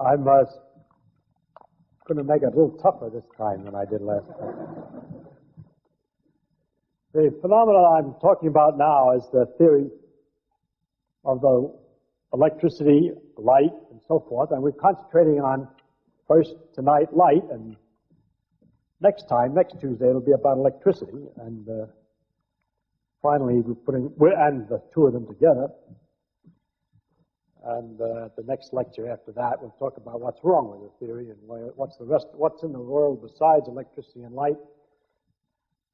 I'm going to make it a little tougher this time than I did last time. The phenomenon I'm talking about now is the theory of the electricity, light, and so forth, and we're concentrating on first tonight light, and next Tuesday, it'll be about electricity, and finally and the two of them together. And the next lecture after that, we'll talk about what's wrong with the theory and what's in the world besides electricity and light,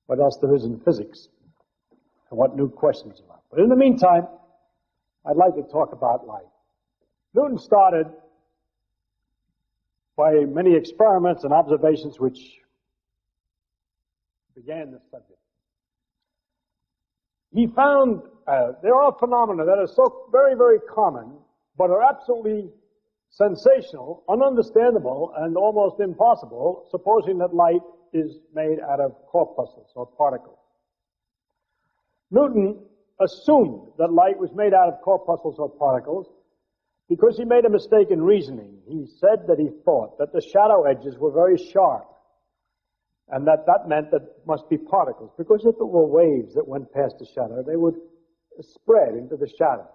what else there is in physics, and what new questions are. But in the meantime, I'd like to talk about light. Newton started by many experiments and observations which began this subject. He found there are phenomena that are so very, very common, but are absolutely sensational, ununderstandable, and almost impossible, supposing that light is made out of corpuscles or particles. Newton assumed that light was made out of corpuscles or particles because he made a mistake in reasoning. He said that he thought that the shadow edges were very sharp, and that meant that it must be particles, because if it were waves that went past the shadow, they would spread into the shadow.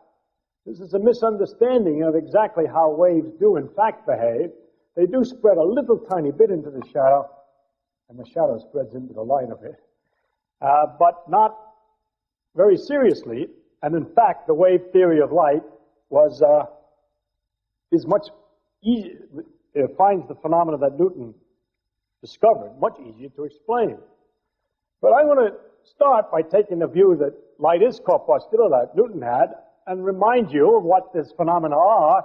This is a misunderstanding of exactly how waves do in fact behave. They do spread a little tiny bit into the shadow, and the shadow spreads into the light of it, but not very seriously. And in fact, the wave theory of light is much easier. It finds the phenomena that Newton discovered much easier to explain. But I want to start by taking the view that light is corpuscular, that Newton had, and remind you of what these phenomena are,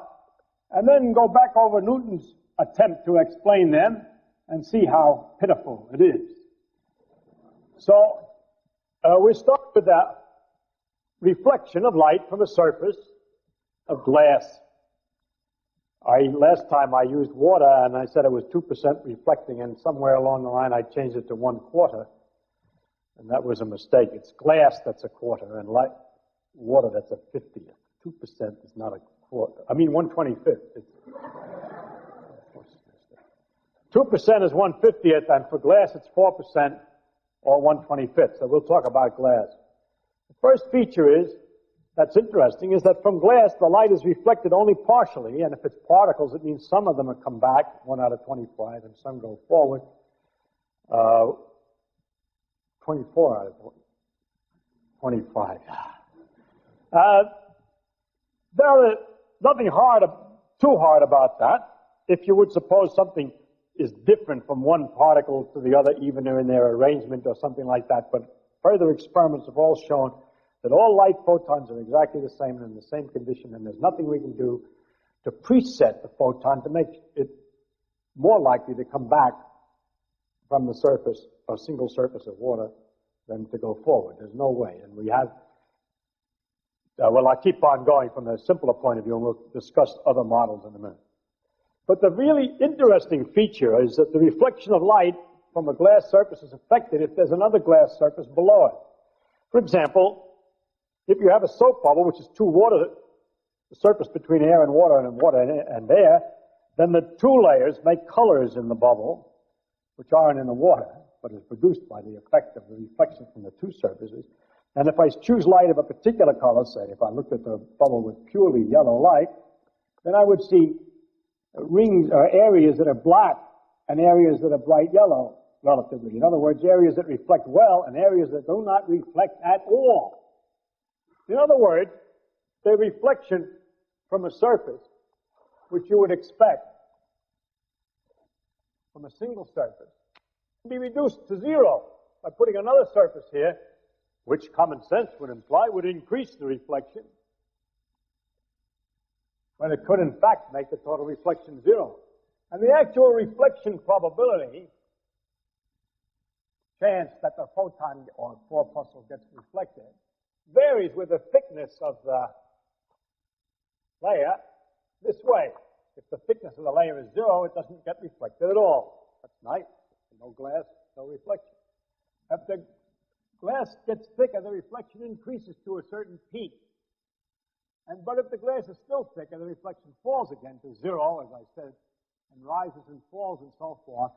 and then go back over Newton's attempt to explain them and see how pitiful it is. So we start with the reflection of light from a surface of glass. Last time I used water, and I said it was 2% reflecting, and somewhere along the line I changed it to 1/4, and that was a mistake. It's glass that's a quarter, and water that's a 50th. 2% is not a quarter. I mean 1/25th. 2% is 1/50th, and for glass it's 4% or 1/25th. So we'll talk about glass. The first feature that's interesting is that from glass the light is reflected only partially, and if it's particles it means some of them have come back, 1 out of 25, and some go forward. 24 out of 25. There is nothing too hard about that. If you would suppose something is different from one particle to the other, even in their arrangement or something like that, but further experiments have all shown that all light photons are exactly the same and in the same condition, and there's nothing we can do to preset the photon to make it more likely to come back from the surface, a single surface of water, than to go forward. There's no way. And we have, well, I'll keep on going from the simpler point of view, and we'll discuss other models in a minute. But the really interesting feature is that the reflection of light from a glass surface is affected if there's another glass surface below it. For example, if you have a soap bubble, which is the surface between air and water and air, then the two layers make colors in the bubble, which aren't in the water, but is produced by the effect of the reflection from the two surfaces. And if I choose light of a particular color, say if I looked at the bubble with purely yellow light, then I would see rings or areas that are black and areas that are bright yellow, relatively. In other words, areas that reflect well and areas that do not reflect at all. In other words, the reflection from a surface, which you would expect from a single surface, can be reduced to zero by putting another surface here, which common sense would imply would increase the reflection, when it could in fact make the total reflection zero. And the actual reflection probability, chance that the photon or corpuscle gets reflected, varies with the thickness of the layer this way. If the thickness of the layer is zero, it doesn't get reflected at all. That's nice. No glass, no reflection. If the glass gets thicker, the reflection increases to a certain peak. But if the glass is still thicker, the reflection falls again to zero, as I said, and rises and falls and so forth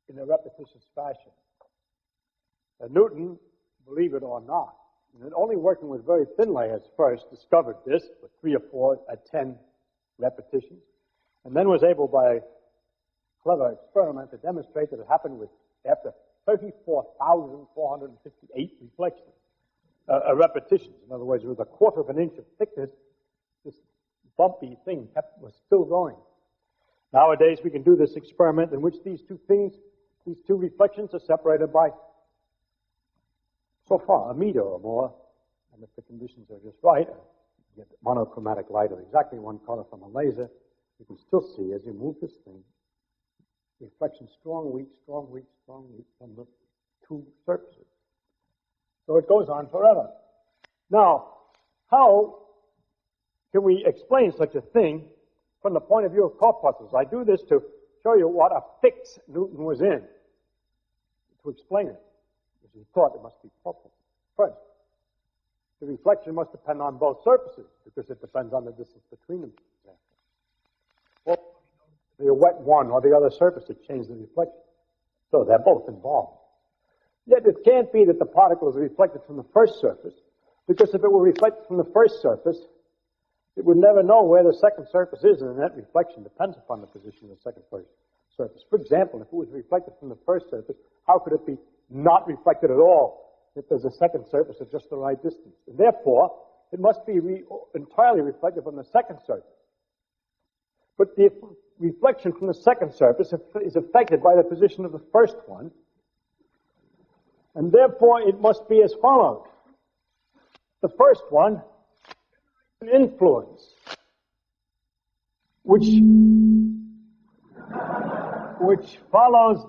in a repetitious fashion. Newton, believe it or not, and only working with very thin layers first, discovered this with 3 or 4 at 10 repetitions, and then was able by a clever experiment to demonstrate that it happened after 34,458 reflections, repetitions. In other words, with a quarter of an inch of thickness, this bumpy thing was still going. Nowadays, we can do this experiment in which these two reflections are separated by so far, a meter or more, and if the conditions are just right, you get monochromatic light of exactly one color from a laser, you can still see as you move this thing, reflection strong, weak, strong, weak, strong, weak from the two surfaces. So it goes on forever. Now, how can we explain such a thing from the point of view of corpuscles? I do this to show you what a fix Newton was in, to explain it. He thought it must be purple. First, the reflection must depend on both surfaces, because it depends on the distance between them. Well, the wet one or the other surface to change the reflection. So they're both involved. Yet it can't be that the particle is reflected from the first surface, because if it were reflected from the first surface, it would never know where the second surface is, and that reflection depends upon the position of the second surface. For example, if it was reflected from the first surface, how could it be not reflected at all if there's a second surface at just the right distance? And therefore, it must be entirely reflected from the second surface. But the reflection from the second surface is affected by the position of the first one, and therefore it must be as follows. The first one, an influence, which follows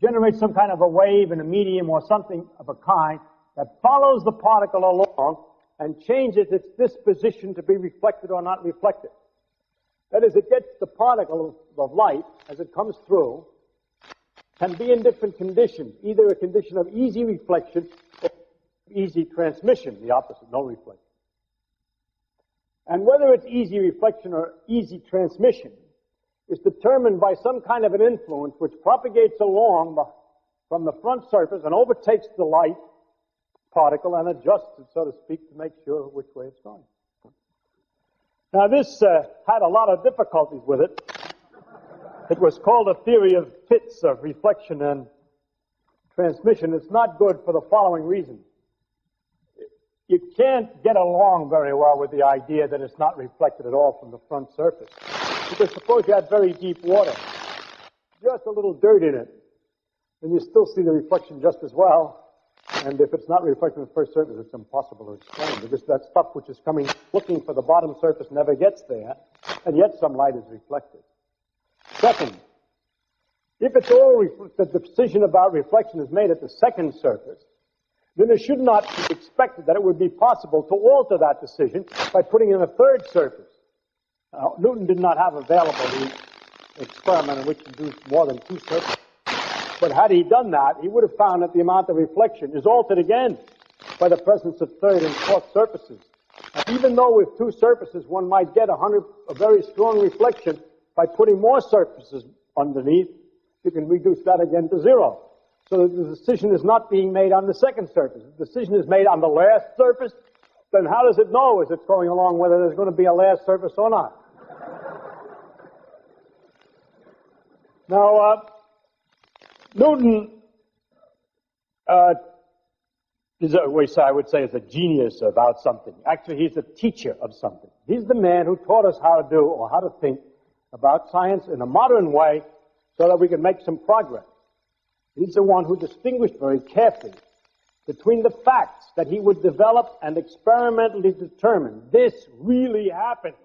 generates some kind of a wave in a medium or something of a kind that follows the particle along and changes its disposition to be reflected or not reflected. That is, it gets the particle of light as it comes through, can be in different conditions, either a condition of easy reflection or easy transmission, the opposite, no reflection. And whether it's easy reflection or easy transmission is determined by some kind of an influence which propagates along from the front surface and overtakes the light particle and adjusts it, so to speak, to make sure which way it's going. Now, this had a lot of difficulties with it. It was called a theory of fits of reflection and transmission. It's not good for the following reason. You can't get along very well with the idea that it's not reflected at all from the front surface. Because suppose you had very deep water, just a little dirt in it, and you still see the reflection just as well. And if it's not reflected on the first surface, it's impossible to explain, because that stuff which is coming, looking for the bottom surface never gets there, and yet some light is reflected. Second, if it's all the decision about reflection is made at the second surface, then it should not be expected that it would be possible to alter that decision by putting in a third surface. Now, Newton did not have available the experiment in which he used more than two surfaces. But had he done that, he would have found that the amount of reflection is altered again by the presence of third and fourth surfaces. And even though with two surfaces one might get a very strong reflection, by putting more surfaces underneath, you can reduce that again to zero. So that the decision is not being made on the second surface. The decision is made on the last surface. Then how does it know as it's going along whether there's going to be a last surface or not? Now, Newton is I would say is a genius about something. Actually, he's a teacher of something. He's the man who taught us how to do or how to think about science in a modern way so that we can make some progress. He's the one who distinguished very carefully between the facts that he would develop and experimentally determine. This really happened.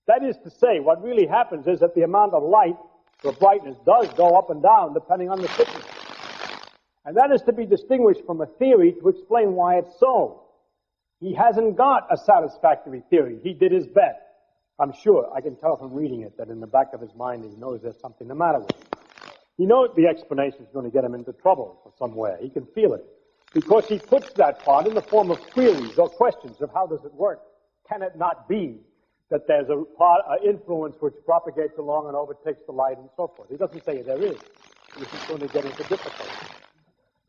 That is to say, what really happens is that the amount of light or brightness does go up and down depending on the thickness. And that is to be distinguished from a theory to explain why it's so. He hasn't got a satisfactory theory. He did his best. I'm sure, I can tell from reading it, that in the back of his mind he knows there's something the matter with him. He knows the explanation is going to get him into trouble for somewhere. He can feel it. because he puts that part in the form of queries or questions of how does it work. Can it not be that there's an influence which propagates along and overtakes the light and so forth? He doesn't say there is. This is going to get into difficulty.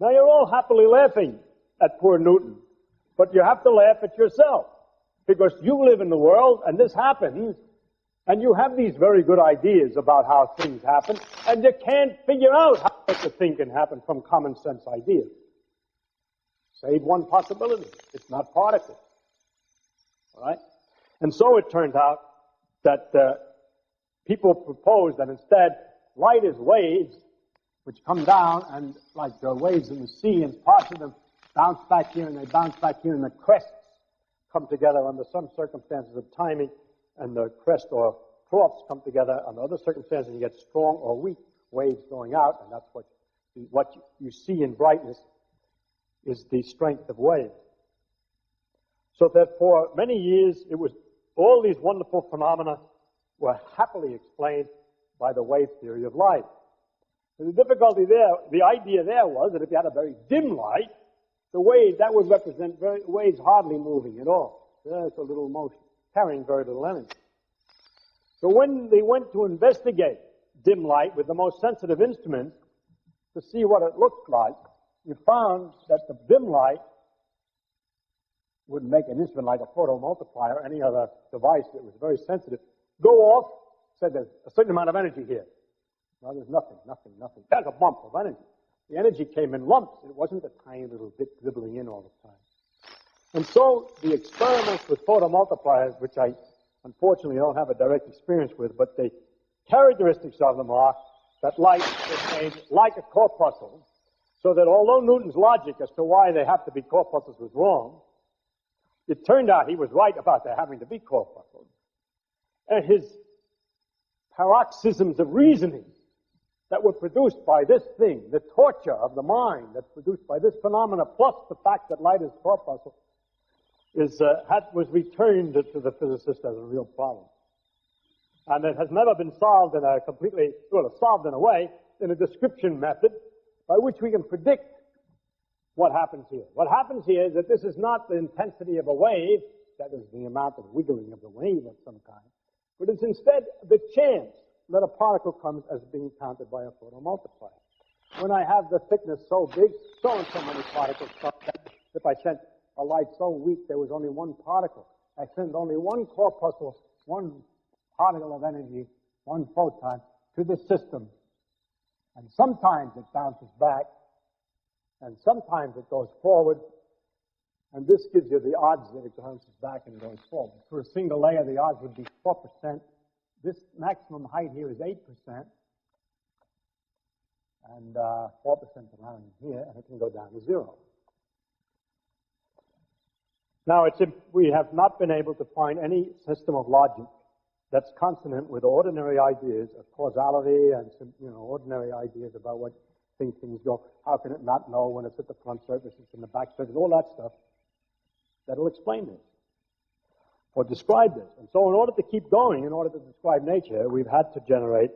Now you're all happily laughing at poor Newton, but you have to laugh at yourself, because you live in the world and this happens, and you have these very good ideas about how things happen, and you can't figure out how such a thing can happen from common sense ideas. Save one possibility. It's not particles. All right? And so it turned out that people proposed that instead light is waves which come down, and like waves in the sea, and parts of them bounce back here and they bounce back here, and the crests come together under some circumstances of timing, and the crest or troughs come together under other circumstances, and you get strong or weak waves going out, and that's what you see in brightness is the strength of waves. So that for many years, it was all these wonderful phenomena were happily explained by the wave theory of light. And the difficulty there, the idea there was that if you had a very dim light, the wave, that would represent waves hardly moving at all. There's a little motion, carrying very little energy. So when they went to investigate dim light with the most sensitive instruments to see what it looked like, you found that the dim light wouldn't make an instrument like a photomultiplier or any other device that was very sensitive go off, said there's a certain amount of energy here. No, there's nothing. There's a bump of energy. The energy came in lumps. It wasn't a tiny little bit dribbling in all the time. And so the experiments with photomultipliers, which I unfortunately don't have a direct experience with, but the characteristics of them are that light is made like a corpuscle, so that although Newton's logic as to why they have to be corpuscles was wrong, it turned out he was right about there having to be corpuscles. And his paroxysms of reasoning that were produced by this thing, the torture of the mind that's produced by this phenomena, plus the fact that light is corpuscle, was returned to the physicist as a real problem. And it has never been solved in a solved in a way, in a description method by which we can predict what happens here. What happens here is that this is not the intensity of a wave, that is the amount of wiggling of the wave of some kind, but it's instead the chance that a particle comes as being counted by a photomultiplier. When I have the thickness so big, so and so many particles come, if I sent a light so weak there was only one particle, I send only one corpuscle, one particle of energy, one photon to the system. And sometimes it bounces back, and sometimes it goes forward, and this gives you the odds that it bounces back and goes forward. For a single layer, the odds would be 4%. This maximum height here is 8%, and 4% around here, and it can go down to 0. Now, we have not been able to find any system of logic that's consonant with ordinary ideas of causality and ordinary ideas about what things go. How can it not know when it's at the front surface, it's in the back surface, all that stuff that'll explain this or describe this. And so in order to keep going, in order to describe nature, we've had to generate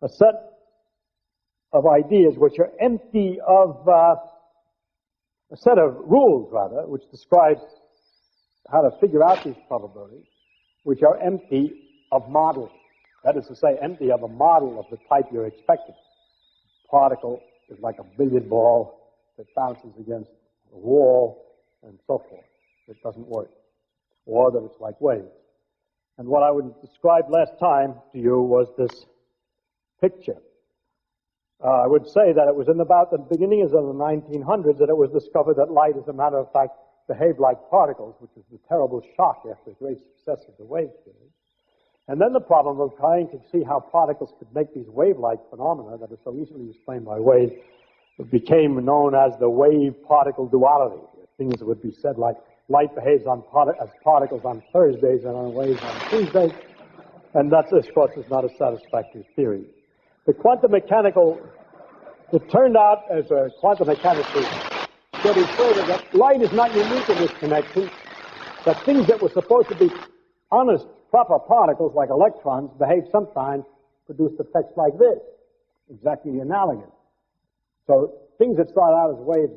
a set of ideas which are empty of, a set of rules, rather, which describes how to figure out these probabilities, which are empty of modeling. That is to say, empty of a model of the type you're expecting. Particle is like a billiard ball that bounces against a wall and so forth. It doesn't work. Or that it's like waves. And what I would describe last time to you was this picture. I would say that it was in about the beginnings of the 1900s that it was discovered that light, as a matter of fact, behaved like particles, which was the terrible shock after the great success of the wave theory. And then the problem of trying to see how particles could make these wave-like phenomena that are so easily explained by waves became known as the wave-particle duality. Things would be said like light behaves as particles on Thursdays and on waves on Tuesdays, and that, of course, is not a satisfactory theory. The quantum mechanical, it turned out as a quantum mechanics demonstrated that light is not unique in this connection, that things that were supposed to be honest, proper particles like electrons behave sometimes, produce effects like this, exactly analogous. So things that start out as waves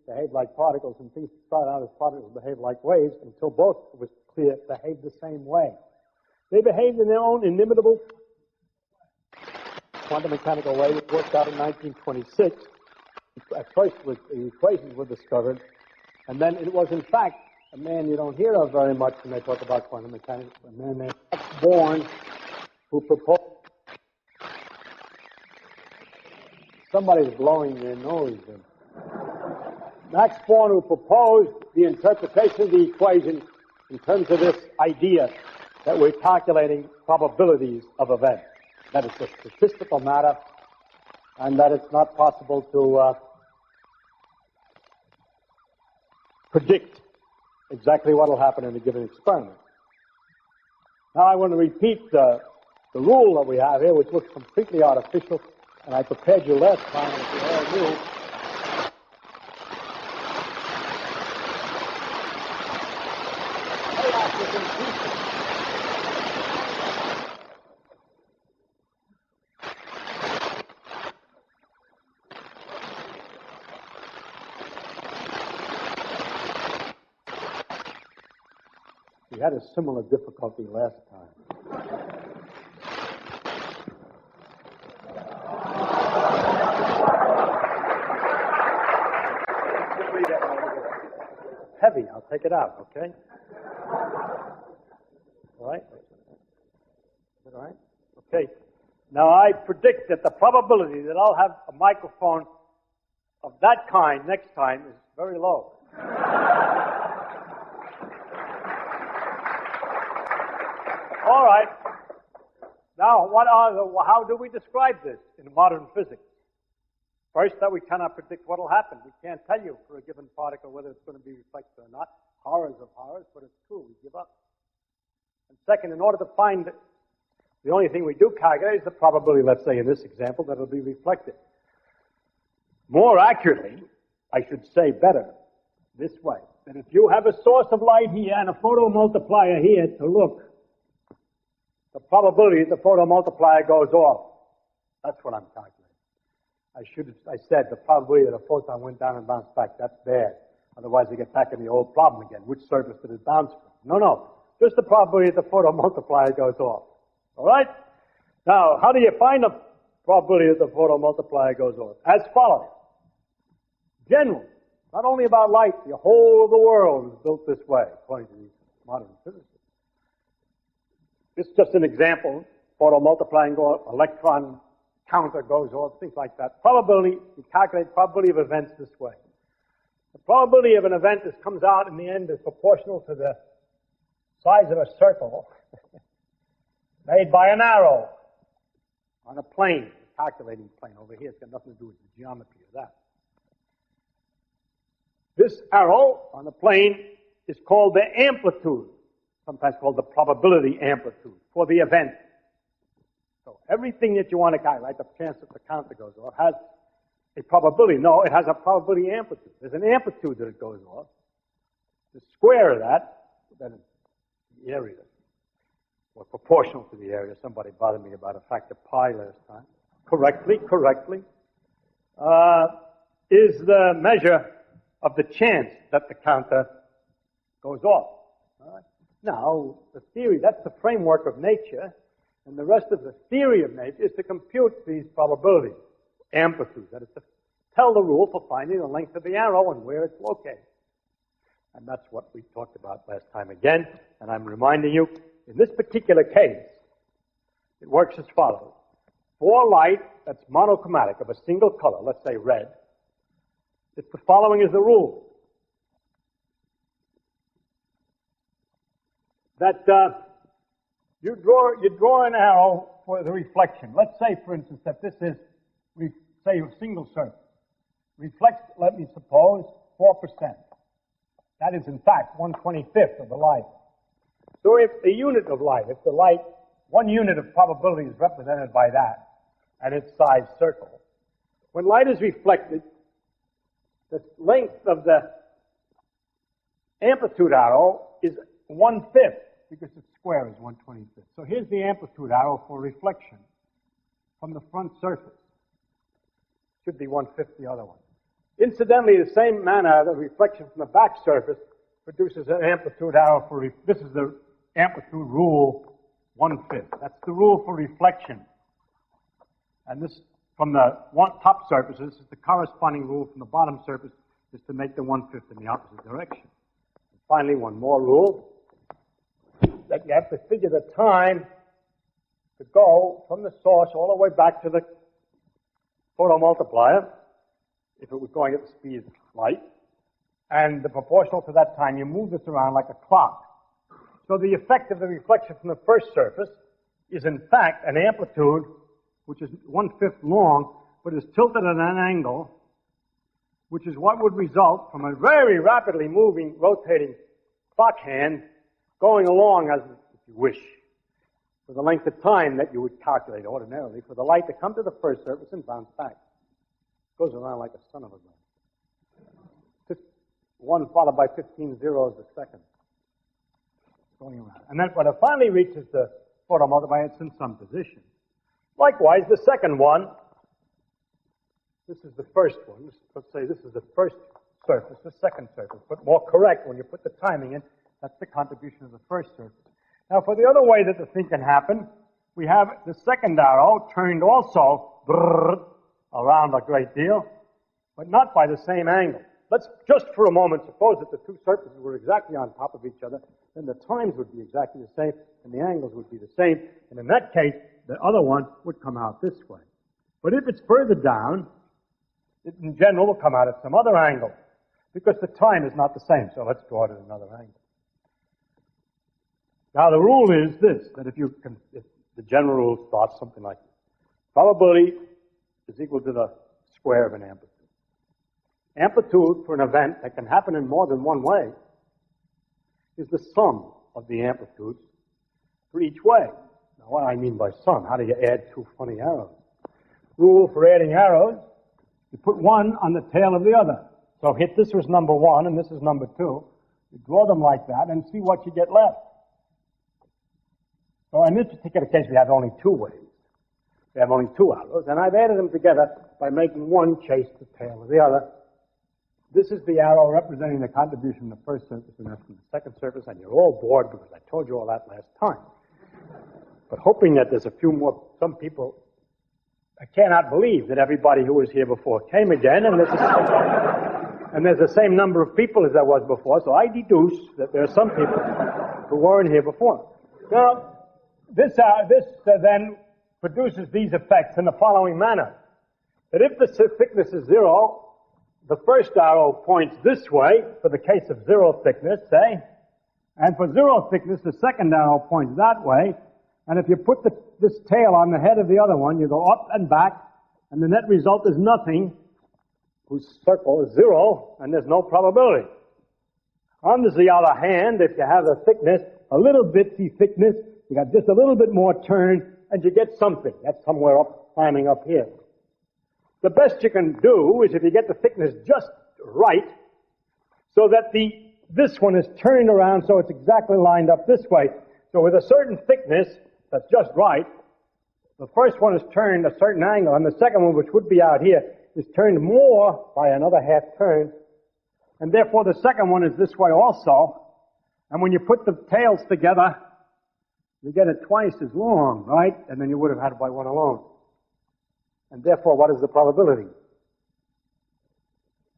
behave like particles, and things started out as particles behave like waves until both, it was clear, behaved the same way. They behaved in their own inimitable quantum mechanical way. It worked out in 1926. At first, the equations were discovered, and then it was, in fact, a man you don't hear of very much when they talk about quantum mechanics, a man named Max Born, who proposed. Somebody's blowing their nose. Max Born, who proposed the interpretation of the equation in terms of this idea that we're calculating probabilities of events. That it's a statistical matter, and that it's not possible to predict exactly what will happen in a given experiment. Now I want to repeat the rule that we have here, which looks completely artificial, and I prepared you last time, as you all knew. We had a similar difficulty last time. Heavy, I'll take it out, okay? All right? Is it all right? Okay. Now I predict that the probability that I'll have a microphone of that kind next time is very low. All right. Now, how do we describe this in modern physics? First, that we cannot predict what will happen. We can't tell you for a given particle whether it's going to be reflected or not. Horrors of horrors, but it's true. We give up. And second, in order to find it, the only thing we do calculate is the probability, let's say in this example, that it'll be reflected. More accurately, I should say better, this way, that if you have a source of light here and a photomultiplier here to look, the probability that the photomultiplier goes off, that's what I'm calculating. I said the probability that a photon went down and bounced back, that's bad. Otherwise they get back in the old problem again. Which surface did it bounce from? No. Just the probability that the photomultiplier goes off. All right? Now, how do you find the probability that the photomultiplier goes off? As follows. Generally, not only about light, the whole of the world is built this way, according to these modern physicists. This is just an example. Photomultiplying goes off, electron counter goes off, things like that. Probability, we calculate probability of events this way. The probability of an event that comes out in the end is proportional to the size of a circle made by an arrow on a plane, a calculating plane. Over here, it's got nothing to do with the geometry of that. This arrow on the plane is called the amplitude, sometimes called the probability amplitude for the event. So everything that you want to calculate, the chance that the counter goes off, has a probability. No, it has a probability amplitude. There's an amplitude that it goes off. The square of that, then the area, or proportional to the area. Somebody bothered me about a factor pi last time. Correctly, is the measure of the chance that the counter goes off. All right? Now, the theory, that's the framework of nature, and the rest of the theory of nature is to compute these probabilities, amplitudes, that is to tell the rule for finding the length of the arrow and where it's located. And that's what we talked about last time again, and I'm reminding you, in this particular case, it works as follows. For light that's monochromatic of a single color, let's say red, it's the following is the rule. That you draw an arrow for the reflection. Let's say, for instance, that this is, say, a single surface. Reflects, let me suppose, 4%. That is, in fact, 1/25th of the light. So if the unit of light, if the light, one unit of probability is represented by that, and its size circle, when light is reflected, the length of the amplitude arrow is 1/5, because its square is 1/25th. So here's the amplitude arrow for reflection. from the front surface. Should be 1/5 the other one. Incidentally, the same manner, the reflection from the back surface produces an amplitude arrow for, this is the amplitude rule 1/5. That's the rule for reflection. And this, from the top surface, this is the corresponding rule from the bottom surface, is to make the 1/5 in the opposite direction. And finally, one more rule, that you have to figure the time to go from the source all the way back to the photomultiplier, if it was going at the speed of light, and the proportional to that time, you move this around like a clock. So the effect of the reflection from the first surface is in fact an amplitude which is 1/5 long, but is tilted at an angle, which is what would result from a very rapidly moving, rotating clock hand going along as, if you wish, for the length of time that you would calculate ordinarily for the light to come to the first surface and bounce back. It goes around like a son of a gun. 1 followed by 15 zeros a second. Going around. And then when it finally reaches the photomultiplier, it's in some position. Likewise, the second one, this is the first one. Let's say this is the first surface, the second surface. But more correct, when you put the timing in, that's the contribution of the first surface. Now, for the other way that the thing can happen, we have the second arrow turned also around a great deal, but not by the same angle. Let's just for a moment suppose that the two surfaces were exactly on top of each other, then the times would be exactly the same, and the angles would be the same, and in that case, the other one would come out this way. But if it's further down, it in general will come out at some other angle, because the time is not the same, so let's draw it at another angle. Now the rule is this, that if the general rule starts something like this, probability is equal to the square of an amplitude. Amplitude for an event that can happen in more than one way is the sum of the amplitudes for each way. Now what do I mean by sum? How do you add two funny arrows? Rule for adding arrows, you put one on the tail of the other. So hit this was number 1 and this is number 2. You draw them like that and see what you get left. So in this particular case, we have only 2 ways. We have only 2 arrows, and I've added them together by making one chase the tail of the other. This is the arrow representing the contribution of the first surface, and that's from the second surface, and you're all bored because I told you all that last time. But hoping that there's a few more, some people, I cannot believe that everybody who was here before came again, and there's the same number of people as there was before, so I deduce that there are some people who weren't here before. Now, this then produces these effects in the following manner. That if the thickness is 0, the first arrow points this way for the case of 0 thickness, say, and for 0 thickness, the second arrow points that way, and if you put this tail on the head of the other one, you go up and back, and the net result is nothing, whose circle is 0, and there's no probability. On the other hand, if you have the thickness, a little bitsy thickness, you got just a little bit more turn, and you get something. That's somewhere up, climbing up here. The best you can do is if you get the thickness just right, so that this one is turned around so it's exactly lined up this way. So with a certain thickness that's just right, the first one is turned a certain angle, and the second one, which would be out here, is turned more by another half turn, and therefore the second one is this way also. And when you put the tails together, you get it twice as long, right? And then you would have had it by one alone. And therefore, what is the probability?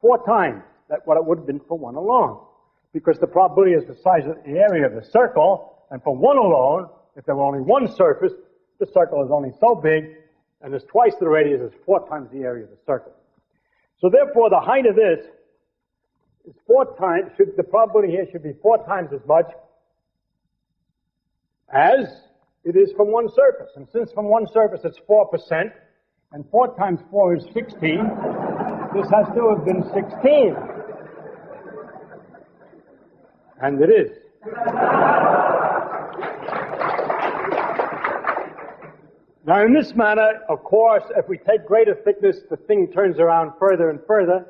4 times what it would have been for one alone. Because the probability is the size of the area of the circle, and for one alone, if there were only one surface, the circle is only so big, and there's twice the radius is 4 times the area of the circle. So therefore, the height of this is 4 times, the probability here should be 4 times as much as it is from one surface. And since from one surface it's 4%, and 4 times 4 is 16, this has to have been 16. And it is. Now in this manner, of course, if we take greater thickness, the thing turns around further and further,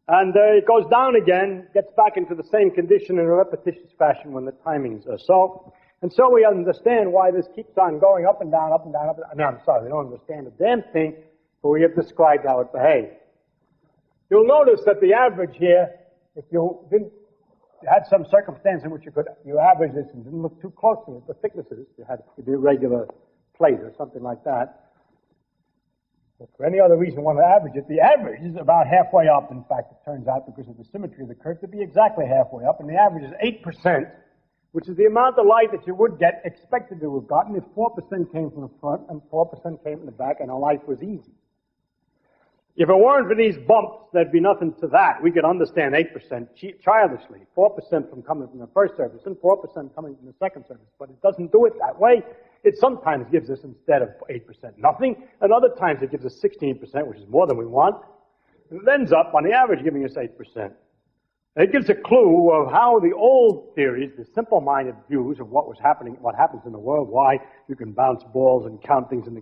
and it goes down again, gets back into the same condition in a repetitious fashion when the timings are so. And so we understand why this keeps on going up and down, up and down, up and down. No, I'm sorry, we don't understand a damn thing, but we have described how it behaves. you'll notice that the average here, if you had some circumstance in which you average this and didn't look too close to it, the thicknesses, you had the irregular plate or something like that. But for any other reason you want to average it, the average is about halfway up. In fact, it turns out, because of the symmetry of the curve, to be exactly halfway up, and the average is 8%, which is the amount of light that you would get expected to have gotten if 4% came from the front and 4% came from the back, and our life was easy. If it weren't for these bumps, there'd be nothing to that. We could understand 8% childishly, 4% from coming from the first surface and 4% coming from the second surface, but it doesn't do it that way. It sometimes gives us, instead of 8%, nothing, and other times it gives us 16%, which is more than we want, and it ends up, on the average, giving us 8%. It gives a clue of how the old theories, the simple-minded views of what was happening, what happens in the world, why you can bounce balls and count things and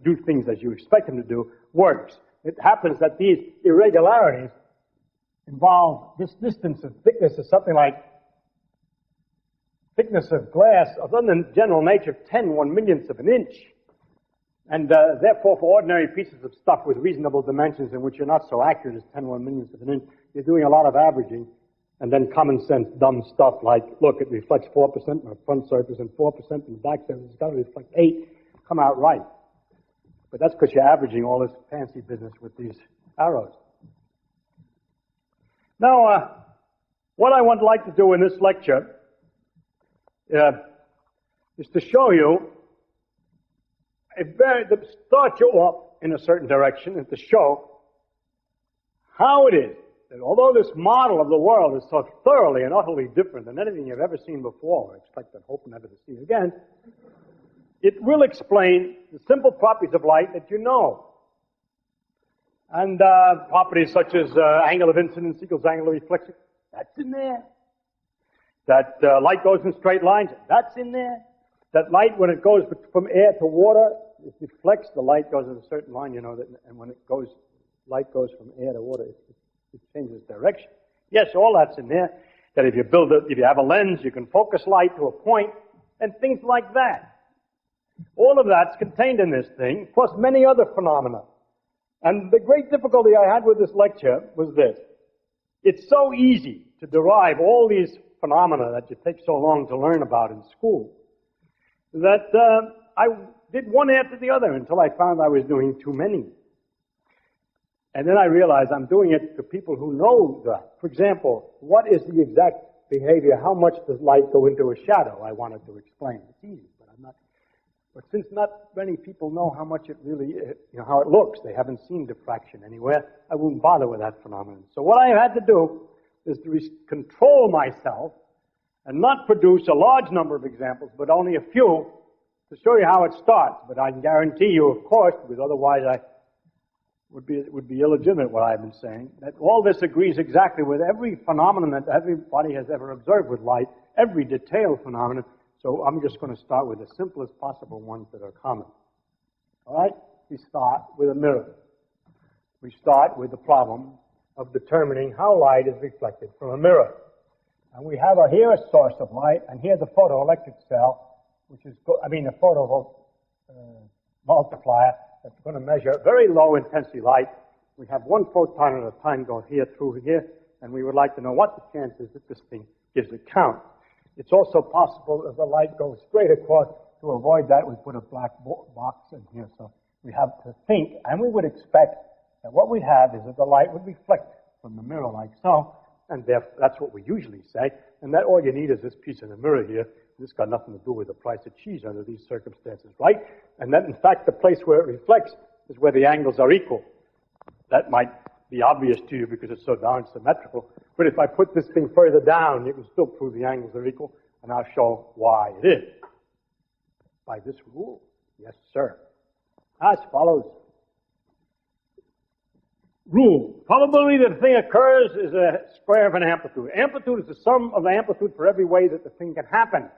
do things as you expect them to do, works. It happens that these irregularities involve this distance of thickness of something like thickness of glass of the general nature of 10/1,000,000th of an inch. And therefore, for ordinary pieces of stuff with reasonable dimensions in which you're not so accurate as 10/1,000,000th of an inch, you're doing a lot of averaging, and then common sense dumb stuff like, look, it reflects 4% on the front surface and 4% on the back surface. It's got to reflect 8. Come out right. But that's because you're averaging all this fancy business with these arrows. Now, what I would like to do in this lecture is to show you, to start you off in a certain direction and to show how it is that although this model of the world is so thoroughly and utterly different than anything you've ever seen before, or expect and hope never to see again, it will explain the simple properties of light that you know. And properties such as angle of incidence equals angle of reflection, that's in there. That light goes in straight lines, that's in there. That light, when it goes from air to water, it reflects, the light goes in a certain line, you know, that, and when it goes, light goes from air to water, it changes direction. Yes, all that's in there. That if you have a lens, you can focus light to a point, and things like that. All of that's contained in this thing, plus many other phenomena. And the great difficulty I had with this lecture was this. It's so easy to derive all these phenomena that you take so long to learn about in school that I did one after the other until I found I was doing too many. And then I realized I'm doing it to people who know that. For example, what is the exact behavior? How much does light go into a shadow? I wanted to explain. It's easy, but I'm not. But since not many people know how much it really, how it looks, they haven't seen diffraction anywhere, I won't bother with that phenomenon. So what I had to do is to control myself and not produce a large number of examples, but only a few, to show you how it starts. But I can guarantee you, of course, because otherwise it would be illegitimate what I've been saying, that all this agrees exactly with every phenomenon that everybody has ever observed with light, every detailed phenomenon. So I'm just going to start with the simplest possible ones that are common. All right? We start with a mirror. We start with the problem of determining how light is reflected from a mirror. And we have here a source of light, and here the photoelectric cell, which is, a photo multiplier that's going to measure very low intensity light. We have one photon at a time go here through here, and we would like to know what the chance is that this thing gives a count. It's also possible that the light goes straight across. To avoid that, we put a black box in here. So we have to think, and we would expect that what we'd have is that the light would reflect from the mirror like so, and that's what we usually say, and that all you need is this piece in the mirror here. This got nothing to do with the price of cheese under these circumstances, right? And that, in fact, the place where it reflects is where the angles are equal. That might be obvious to you because it's so darn symmetrical. But if I put this thing further down, you can still prove the angles are equal, and I'll show why it is. By this rule. Yes, sir. As follows. Rule. Probability that a thing occurs is a square of an amplitude. Amplitude is the sum of the amplitude for every way that the thing can happen.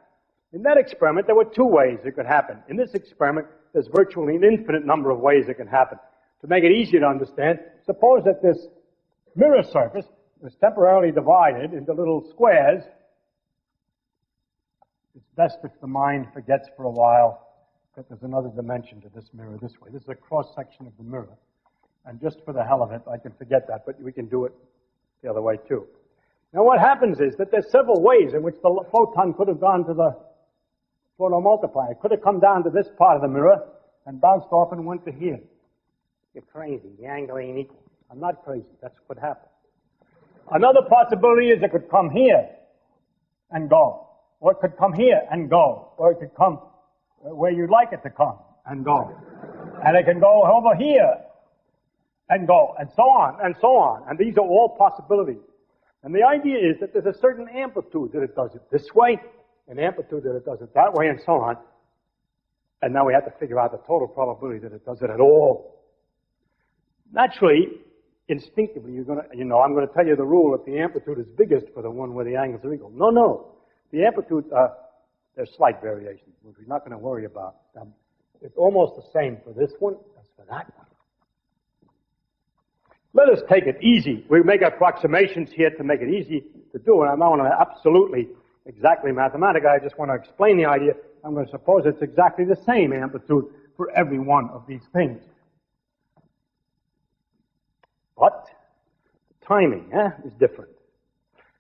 In that experiment, there were 2 ways it could happen. In this experiment, there's virtually an infinite number of ways it can happen. To make it easier to understand, suppose that this mirror surface is temporarily divided into little squares. It's best if the mind forgets for a while that there's another dimension to this mirror this way. This is a cross-section of the mirror. And just for the hell of it, I can forget that, but we can do it the other way too. Now what happens is that there's several ways in which the photon could have gone to the photomultiplier. It could have come down to this part of the mirror and bounced off and went to here. You're crazy. The angle ain't equal. I'm not crazy. That's what happened. Another possibility is it could come here and go. Or it could come here and go. Or it could come where you'd like it to come and go. And it can go over here and go, and so on, and so on. And these are all possibilities. And the idea is that there's a certain amplitude that it does it this way, an amplitude that it does it that way, and so on. And now we have to figure out the total probability that it does it at all. Naturally, instinctively, I'm going to tell you the rule that the amplitude is biggest for the one where the angles are equal. No. The amplitude, there's slight variations, which we're not going to worry about. It's almost the same for this one as for that one. Let us take it easy. We make approximations here to make it easy to do, and I'm not going to absolutely exactly mathematically. I just want to explain the idea. I'm going to suppose it's exactly the same amplitude for every one of these things. But timing is different.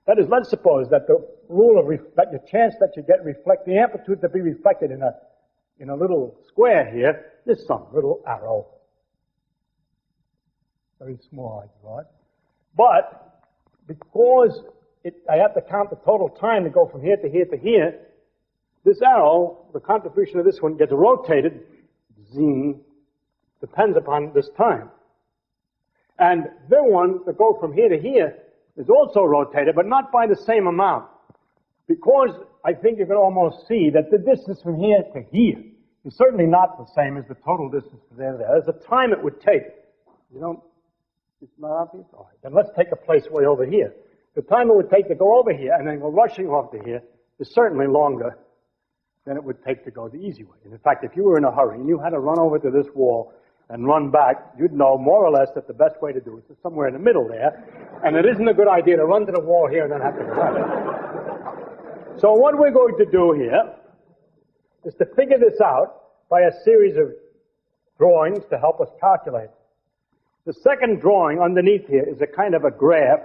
That is, let's suppose that the rule of that the chance that you get the amplitude to be reflected in a little square here is some little arrow. Very small, I thought. But because I have to count the total time to go from here to here to here, this arrow, the contribution of this one, gets rotated, zing, depends upon this time. And the one to go from here to here is also rotated, but not by the same amount. Because I think you can almost see that the distance from here to here is certainly not the same as the total distance from there to there. There's a time it would take. It's not obvious? All right. Then let's take a place way over here. The time it would take to go over here and then go rushing off to here is certainly longer than it would take to go the easy way. And in fact, if you were in a hurry and you had to run over to this wall and run back, you'd know more or less that the best way to do it is somewhere in the middle there. And it isn't a good idea to run to the wall here and then have to go back. So what we're going to do here is to figure this out by a series of drawings to help us calculate. The second drawing underneath here is a kind of a graph.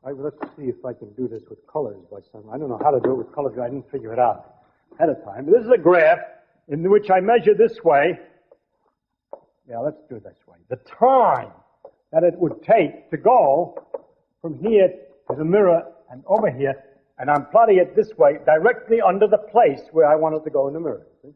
Let's see if I can do this with colors by some. I don't know how to do it with colors. I didn't figure it out ahead of time. This is a graph in which I measure this way. Yeah, let's do it this way. The time that it would take to go from here to the mirror and over here, and I'm plotting it this way, directly under the place where I want it to go in the mirror. See?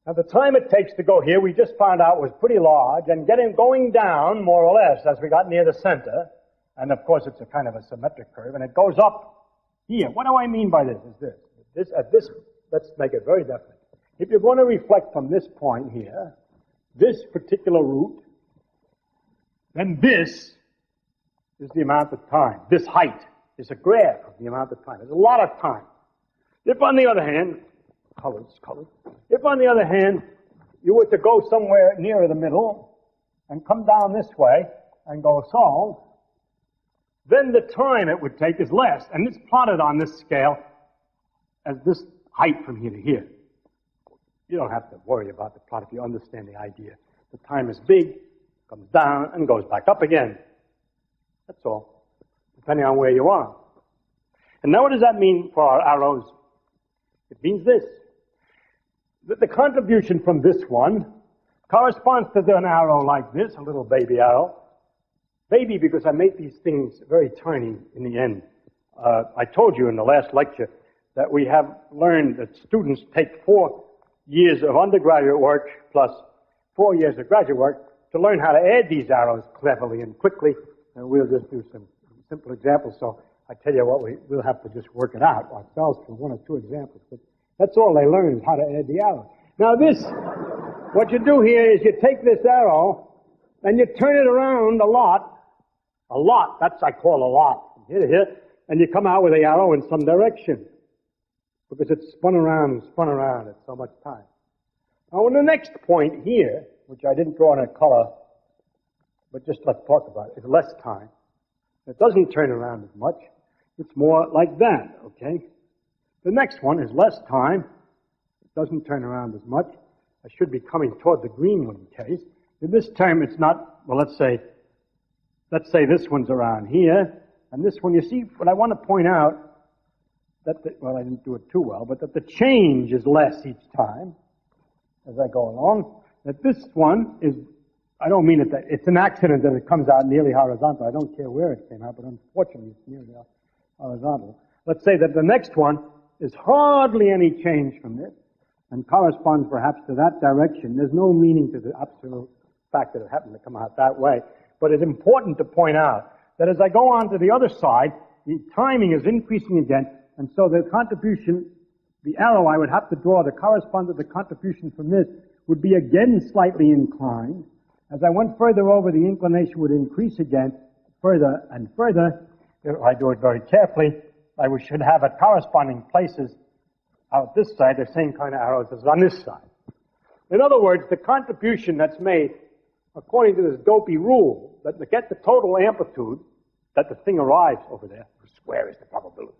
Now, the time it takes to go here, we just found out was pretty large, and going down, more or less, as we got near the center, and of course it's a kind of a symmetric curve, and it goes up here. What do I mean by this? Let's make it very definite. If you're going to reflect from this point here, this particular route, then this is the amount of time. This height is a graph of the amount of time. There's a lot of time. If, on the other hand, colors. If, on the other hand, you were to go somewhere nearer the middle and come down this way and go so, then the time it would take is less. And it's plotted on this scale as this height from here to here. You don't have to worry about the plot if you understand the idea. The time is big, comes down, and goes back up again. That's all, depending on where you are. And now what does that mean for our arrows? It means this. That the contribution from this one corresponds to an arrow like this, a little baby arrow. Baby because I make these things very tiny in the end. I told you in the last lecture that we have learned that students take 4 years of undergraduate work plus 4 years of graduate work to learn how to add these arrows cleverly and quickly. And we'll just do some simple examples. So I tell you what, we'll have to just work it out ourselves for 1 or 2 examples. But that's all they learn is how to add the arrow. Now what you do here is you take this arrow and you turn it around a lot, that's I call a lot, from here to here, and you come out with the arrow in some direction. Because it's spun around at so much time. Now, on the next point here, which I didn't draw in a color, but just let's talk about it, is less time. It doesn't turn around as much. It's more like that, okay? The next one is less time. It doesn't turn around as much. I should be coming toward the green one case. In this term, it's not, well, let's say this one's around here, and this one, you see, what I want to point out, that well, I didn't do it too well, but that the change is less each time as I go along. That this one is, I don't mean that it's an accident that it comes out nearly horizontal. I don't care where it came out, but unfortunately it's nearly horizontal. Let's say that the next one is hardly any change from this and corresponds perhaps to that direction. There's no meaning to the absolute fact that it happened to come out that way, but it's important to point out that as I go on to the other side, the timing is increasing again, and so the contribution, the arrow I would have to draw that corresponds to the contribution from this would be again slightly inclined. As I went further over, the inclination would increase again further and further. If I do it very carefully, I should have at corresponding places out this side the same kind of arrows as on this side. In other words, the contribution that's made according to this dopey rule, that to get the total amplitude that the thing arrives over there, square is the probability.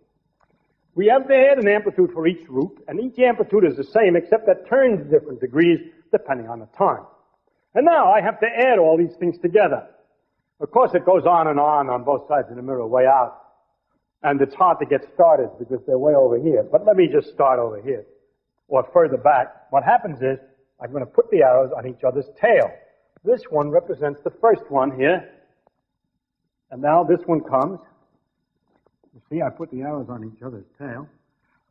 We have to add an amplitude for each root, and each amplitude is the same, except that turns different degrees depending on the time. And now I have to add all these things together. Of course, it goes on both sides of the mirror, way out. And it's hard to get started because they're way over here. But let me just start over here, or further back. What happens is, I'm going to put the arrows on each other's tail. This one represents the first one here. And now this one comes. You see, I put the arrows on each other's tail.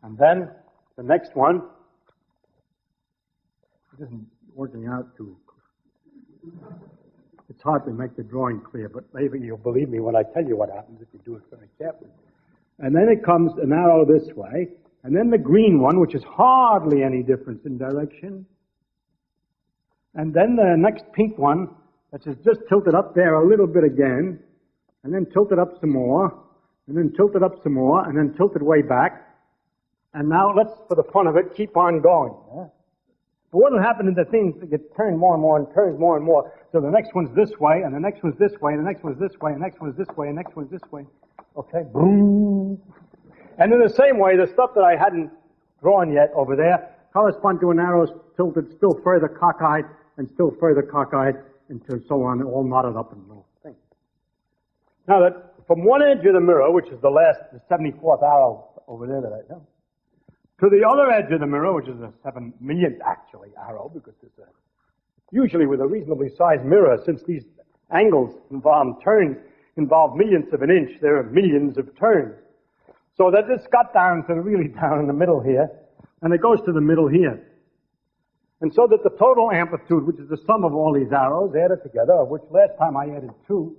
And then the next one, it isn't working out too. It's hard to make the drawing clear, but maybe you'll believe me when I tell you what happens if you do it very carefully. And then it comes an arrow this way, and then the green one, which is hardly any difference in direction. And then the next pink one, which is just tilted up there a little bit again, and then tilted up some more, and then tilted up some more, and then tilted way back. And now let's, for the fun of it, keep on going. Yeah? But what will happen is the things get turned more and more and turns more and more. So the next one's this way, and the next one's this way, and the next one's this way, and the next one's this way, and the next one's this way. Okay? Boom. And in the same way, the stuff that I hadn't drawn yet over there correspond to an arrow tilted still further cockeyed and still further cockeyed until so on, all knotted up in the little thing. Now that from one edge of the mirror, which is the 74th arrow over there that I know, to the other edge of the mirror, which is the 7 millionth actually arrow, because it's usually with a reasonably sized mirror, since these angles involve turns, involve millionths of an inch, there are millions of turns. So that this got down to really down in the middle here, and it goes to the middle here. And so that the total amplitude, which is the sum of all these arrows added together, of which last time I added 2,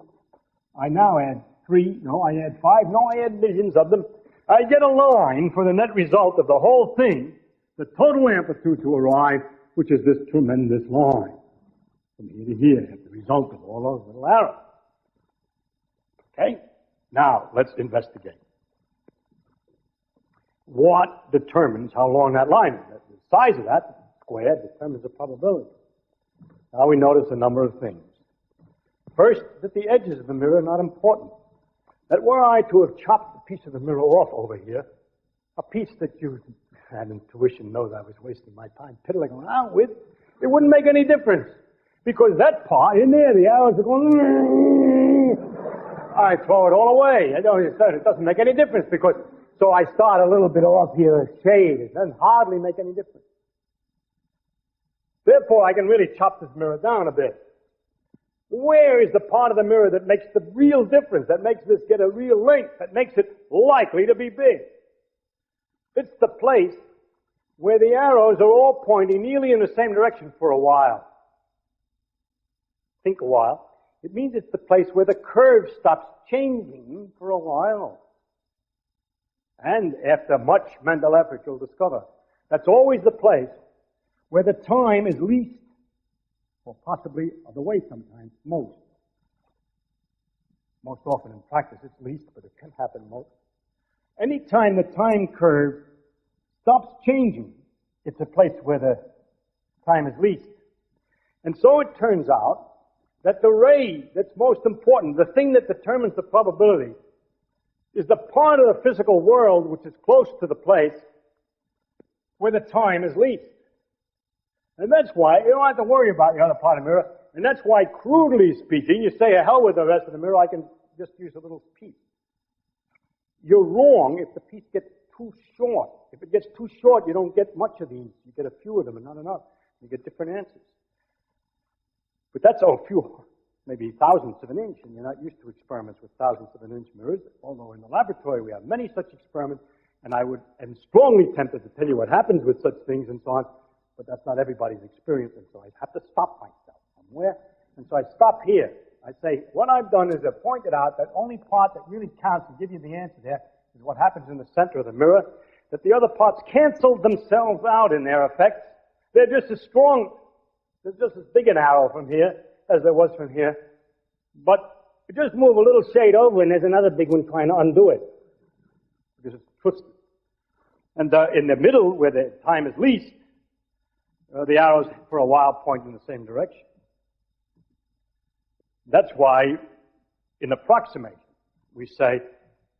I now add 3, no, I add 5, no, I add millions of them. I get a line for the net result of the whole thing, the total amplitude to arrive, which is this tremendous line. From here to here, as the result of all those little arrows. Okay? Now, let's investigate. What determines how long that line is? The size of that square determines the probability. Now we notice a number of things. First, that the edges of the mirror are not important. That were I to have chopped a piece of the mirror off over here, a piece that you had intuition knows I was wasting my time piddling around with, it wouldn't make any difference. Because that part in there, the arrows are going, I throw it all away. It doesn't make any difference because, so I start a little bit off here, a shade. It doesn't hardly make any difference. Therefore, I can really chop this mirror down a bit. Where is the part of the mirror that makes the real difference, that makes this get a real length, that makes it likely to be big? It's the place where the arrows are all pointing nearly in the same direction for a while. Think a while. It means it's the place where the curve stops changing for a while. And after much mental effort, you'll discover that's always the place where the time is least, or possibly the way sometimes, most. Most often in practice it's least, but it can happen most. Anytime the time curve stops changing, it's a place where the time is least. And so it turns out that the ray that's most important, the thing that determines the probability, is the part of the physical world which is close to the place where the time is least. And that's why you don't have to worry about the other part of the mirror. And that's why, crudely speaking, you say, hell with the rest of the mirror, I can just use a little piece. You're wrong if the piece gets too short. If it gets too short, you don't get much of these. You get a few of them and not enough. You get different answers. But that's a few, maybe thousandths of an inch, and you're not used to experiments with thousandths of an inch mirrors, although in the laboratory we have many such experiments, and I am strongly tempted to tell you what happens with such things and so on, but that's not everybody's experience, and so I have to stop myself somewhere. And so I stop here. I say, what I've done is I've pointed out that only part that really counts to give you the answer there is what happens in the center of the mirror, that the other parts cancel themselves out in their effects. They're just as strong, there's just as big an arrow from here as there was from here. But you just move a little shade over and there's another big one trying to undo it, because it's twisted. And in the middle, where the time is least, the arrows for a while point in the same direction. That's why, in approximation, we say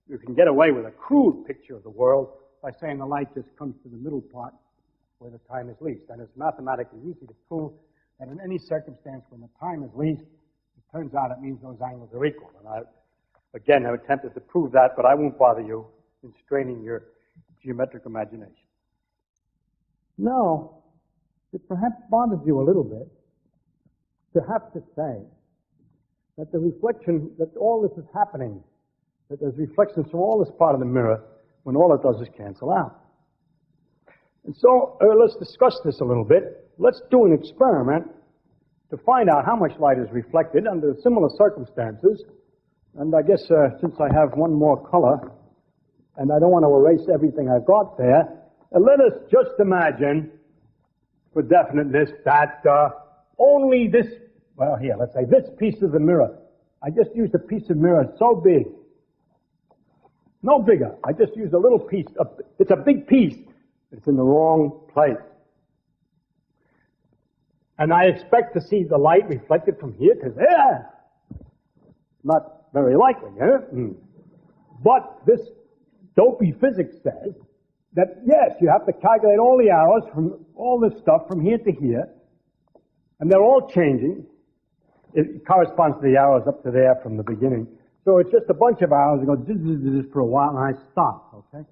you can get away with a crude picture of the world by saying the light just comes to the middle part where the time is least. And it's mathematically easy to prove that in any circumstance when the time is least, it turns out it means those angles are equal. And I, again, have attempted to prove that, but I won't bother you in straining your geometric imagination. No, it perhaps bothers you a little bit to have to say that the reflection, that all this is happening, that there's reflections from all this part of the mirror, when all it does is cancel out. And so, let's discuss this a little bit. Let's do an experiment to find out how much light is reflected under similar circumstances. And I guess since I have one more color, and I don't want to erase everything I've got there, let us just imagine, for definiteness, that only this, well, here, let's say this piece of the mirror. I just used a piece of mirror so big. No bigger. I just used a little piece. It's a big piece. It's in the wrong place. And I expect to see the light reflected from here to there. Not very likely, huh? But this dopey physics says that, yes, you have to calculate all the arrows from all this stuff from here to here, and they're all changing. It corresponds to the arrows up to there from the beginning. So it's just a bunch of arrows that go zzz for a while, and I stop, okay?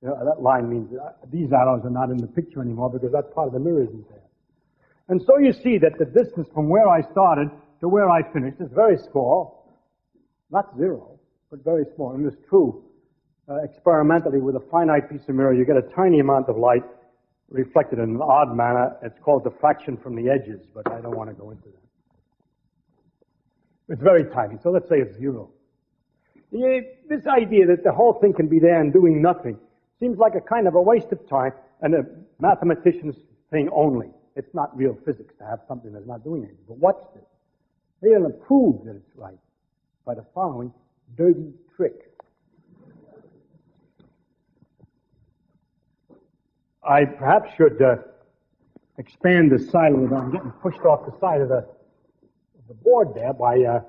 You know, that line means these arrows are not in the picture anymore because that part of the mirror isn't there. And so you see that the distance from where I started to where I finished is very small. Not zero, but very small. And it's true. Experimentally, with a finite piece of mirror, you get a tiny amount of light reflected in an odd manner. It's called diffraction from the edges, but I don't want to go into that. It's very tiny, so let's say it's zero. This idea that the whole thing can be there and doing nothing seems like a kind of a waste of time and a mathematician's thing only. It's not real physics to have something that's not doing anything. But watch this. They're going to prove that it's right by the following dirty trick. I perhaps should expand this side a little bit. I'm getting pushed off the side of the board there by the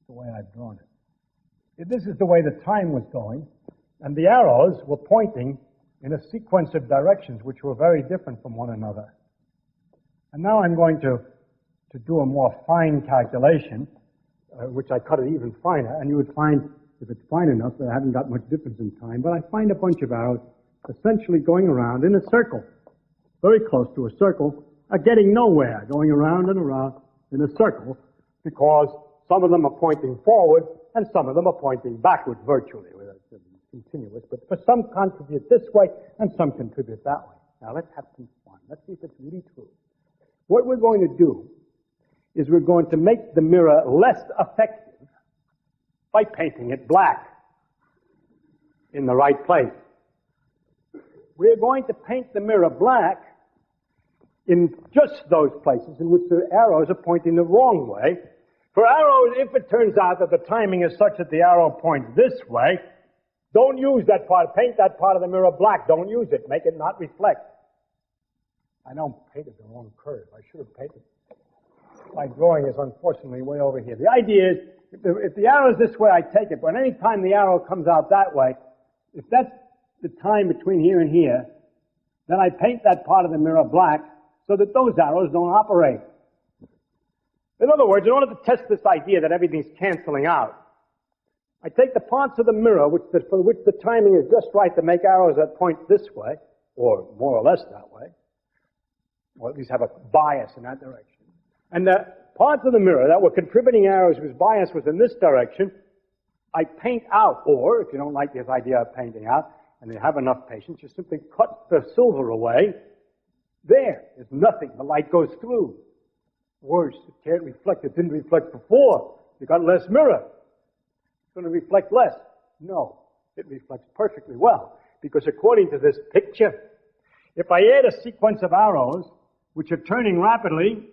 way I've drawn it. This is the way the time was going, and the arrows were pointing in a sequence of directions which were very different from one another. And now I'm going to do a more fine calculation, which I cut it even finer, and you would find, if it's fine enough, that I haven't got much difference in time, but I find a bunch of arrows essentially going around in a circle, very close to a circle, getting nowhere, going around and around in a circle, because some of them are pointing forward and some of them are pointing backward virtually. It's continuous, but for some contribute this way and some contribute that way. Now let's have some fun. Let's see if it's really true. What we're going to do is we're going to make the mirror less effective by painting it black in the right place. We're going to paint the mirror black in just those places in which the arrows are pointing the wrong way. For arrows, if it turns out that the timing is such that the arrow points this way, don't use that part. Paint that part of the mirror black. Don't use it. Make it not reflect. I know I painted the wrong curve. I should have painted. My drawing is unfortunately way over here. The idea is, if the arrow is this way, I take it. But any time the arrow comes out that way, if that's the time between here and here, Then I paint that part of the mirror black so that those arrows don't operate. In other words, in order to test this idea that everything's canceling out, I take the parts of the mirror for which the timing is just right to make arrows that point this way, or more or less that way, or at least have a bias in that direction. And the parts of the mirror that were contributing arrows whose bias was in this direction, I paint out, or if you don't like this idea of painting out, and you have enough patience, you simply cut the silver away. There's nothing. The light goes through. Worse, it can't reflect. It didn't reflect before. You got less mirror. It's going to reflect less. No, it reflects perfectly well. Because according to this picture, if I add a sequence of arrows, which are turning rapidly,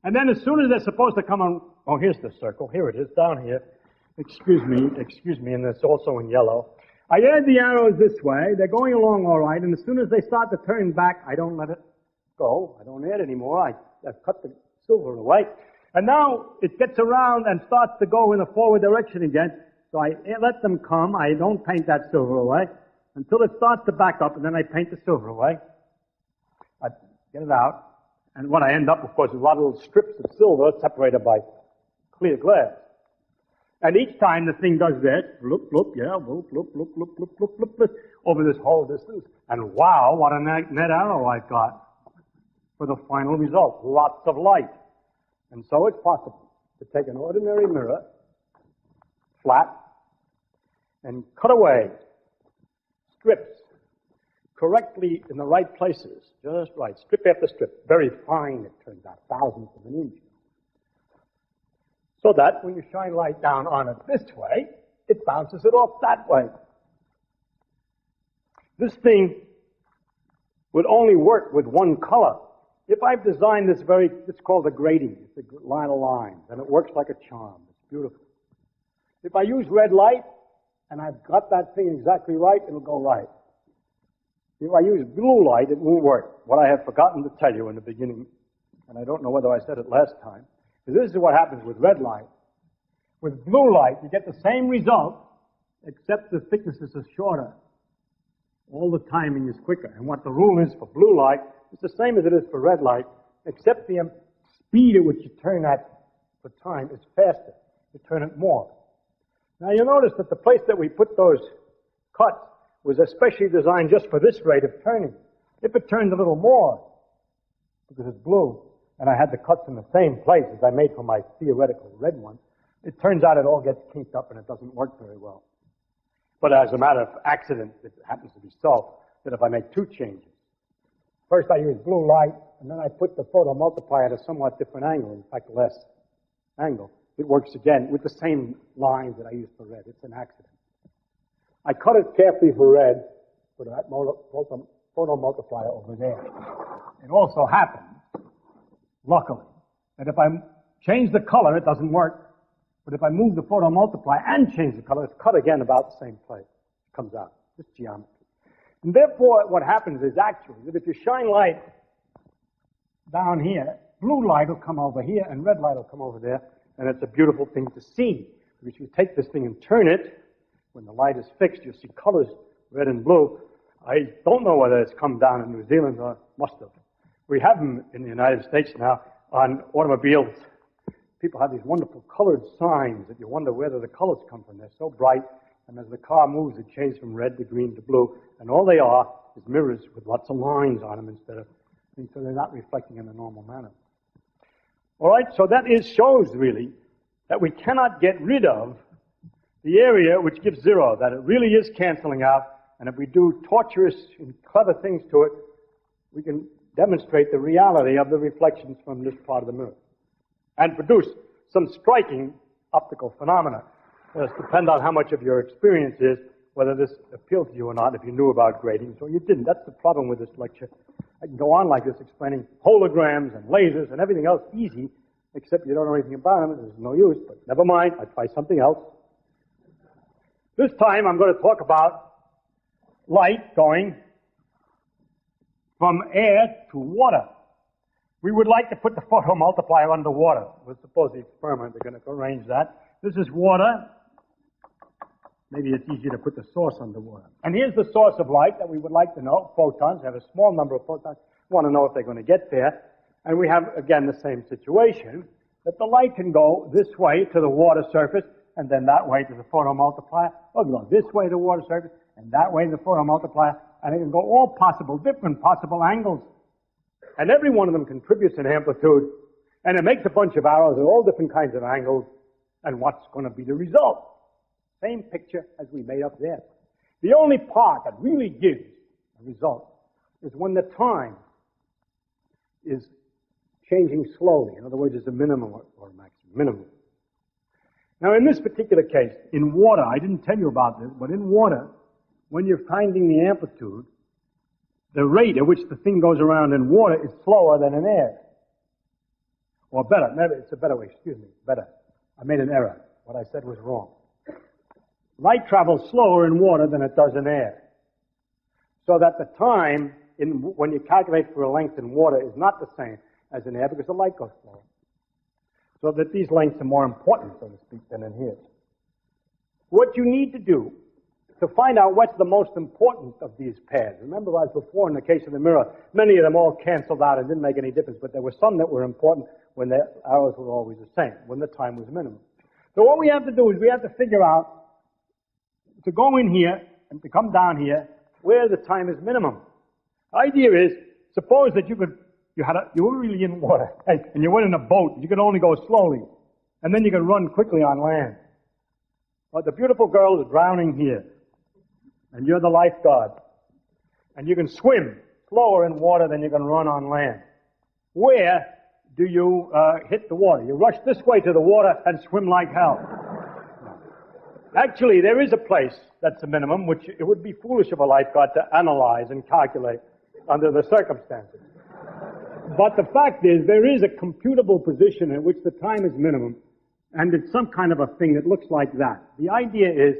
and then as soon as they're supposed to come on, oh, here's the circle. Here it is, down here. Excuse me, and it's also in yellow. I add the arrows this way. They're going along all right, and as soon as they start to turn back, I don't let it go. I don't add anymore. I've cut the silver away. And now it gets around and starts to go in a forward direction again. So I let them come. I don't paint that silver away until it starts to back up, and then I paint the silver away. I get it out. And what I end up, of course, is a lot of little strips of silver separated by clear glass. And each time the thing does this, loop, loop, yeah, loop, loop, loop, loop, loop, loop, loop, loop, over this whole distance. And wow, what a net arrow I got for the final result. Lots of light. And so it's possible to take an ordinary mirror, flat, and cut away strips correctly in the right places, just right, strip after strip, very fine, it turns out, thousandths of an inch. So that when you shine light down on it this way, it bounces it off that way. This thing would only work with one color. If I've designed this it's called a grating. It's a line of lines, and it works like a charm. It's beautiful. If I use red light, and I've got that thing exactly right, it'll go right. If I use blue light, it won't work. What I have forgotten to tell you in the beginning, and I don't know whether I said it last time, is this is what happens with red light. With blue light, you get the same result, except the thicknesses are shorter. All the timing is quicker. And what the rule is for blue light is the same as it is for red light, except the speed at which you turn that for time is faster. You turn it more. Now you'll notice that the place that we put those cuts was especially designed just for this rate of turning. If it turned a little more, because it's blue, and I had the cuts in the same place as I made for my theoretical red one, it turns out it all gets kinked up and it doesn't work very well. But as a matter of accident, it happens to be so that if I make two changes, first I use blue light, and then I put the photomultiplier at a somewhat different angle, in fact less angle, it works again with the same lines that I used for red. It's an accident. I cut it carefully for red, put that photomultiplier over there. It also happens, luckily, that if I change the color, it doesn't work. But if I move the photomultiplier and change the color, it's cut again about the same place. It comes out. It's geometry. And therefore, what happens is actually that if you shine light down here, blue light will come over here and red light will come over there, and it's a beautiful thing to see. Because you take this thing and turn it, when the light is fixed, you'll see colors, red and blue. I don't know whether it's come down in New Zealand or must have. We have them in the United States now on automobiles. People have these wonderful colored signs that you wonder where the colors come from. They're so bright, and as the car moves, it changes from red to green to blue, and all they are is mirrors with lots of lines on them so they're not reflecting in a normal manner. All right, so that shows really that we cannot get rid of the area which gives zero, that it really is canceling out, and if we do torturous and clever things to it, we can demonstrate the reality of the reflections from this part of the mirror and produce some striking optical phenomena. It will depend on how much of your experience is, whether this appealed to you or not, if you knew about gratings or you didn't. That's the problem with this lecture. I can go on like this explaining holograms and lasers and everything else easy, except you don't know anything about them. There's no use, but never mind. I'll try something else. This time I'm going to talk about light going from air to water. We would like to put the photomultiplier under water. We'll suppose the experiment, they're going to arrange that. This is water. Maybe it's easier to put the source underwater. And here's the source of light that we would like to know. Photons. Have a small number of photons. We want to know if they're going to get there. And we have, again, the same situation, that the light can go this way to the water surface, and then that way to the photomultiplier, or go this way to the water surface, and that way to the photomultiplier, and it can go all different possible angles. And every one of them contributes an amplitude, and it makes a bunch of arrows at all different kinds of angles, and what's going to be the result? Same picture as we made up there. The only part that really gives a result is when the time is changing slowly. In other words, it's a minimum or a maximum. Minimum. Now, in this particular case, in water, I didn't tell you about this, but in water, when you're finding the amplitude, the rate at which the thing goes around in water is slower than in air. Or better, maybe it's a better way, excuse me, better. I made an error. What I said was wrong. Light travels slower in water than it does in air. So that the time when you calculate for a length in water is not the same as in air because the light goes slower. So that these lengths are more important, so to speak, than in here. What you need to do to find out what's the most important of these pairs. Remember, as before in the case of the mirror, many of them all canceled out and didn't make any difference, but there were some that were important when the hours were always the same, when the time was minimum. So what we have to do is we have to figure out to go in here and to come down here where the time is minimum. The idea is, suppose that you were really in water, and you went in a boat, you could only go slowly, and then you could run quickly on land. But the beautiful girl is drowning here, and you're the lifeguard, and you can swim slower in water than you can run on land. Where do you hit the water? You rush this way to the water and swim like hell. Actually, there is a place that's a minimum, which it would be foolish of a lifeguard to analyze and calculate under the circumstances. But the fact is, there is a computable position at which the time is minimum, and it's some kind of a thing that looks like that. The idea is,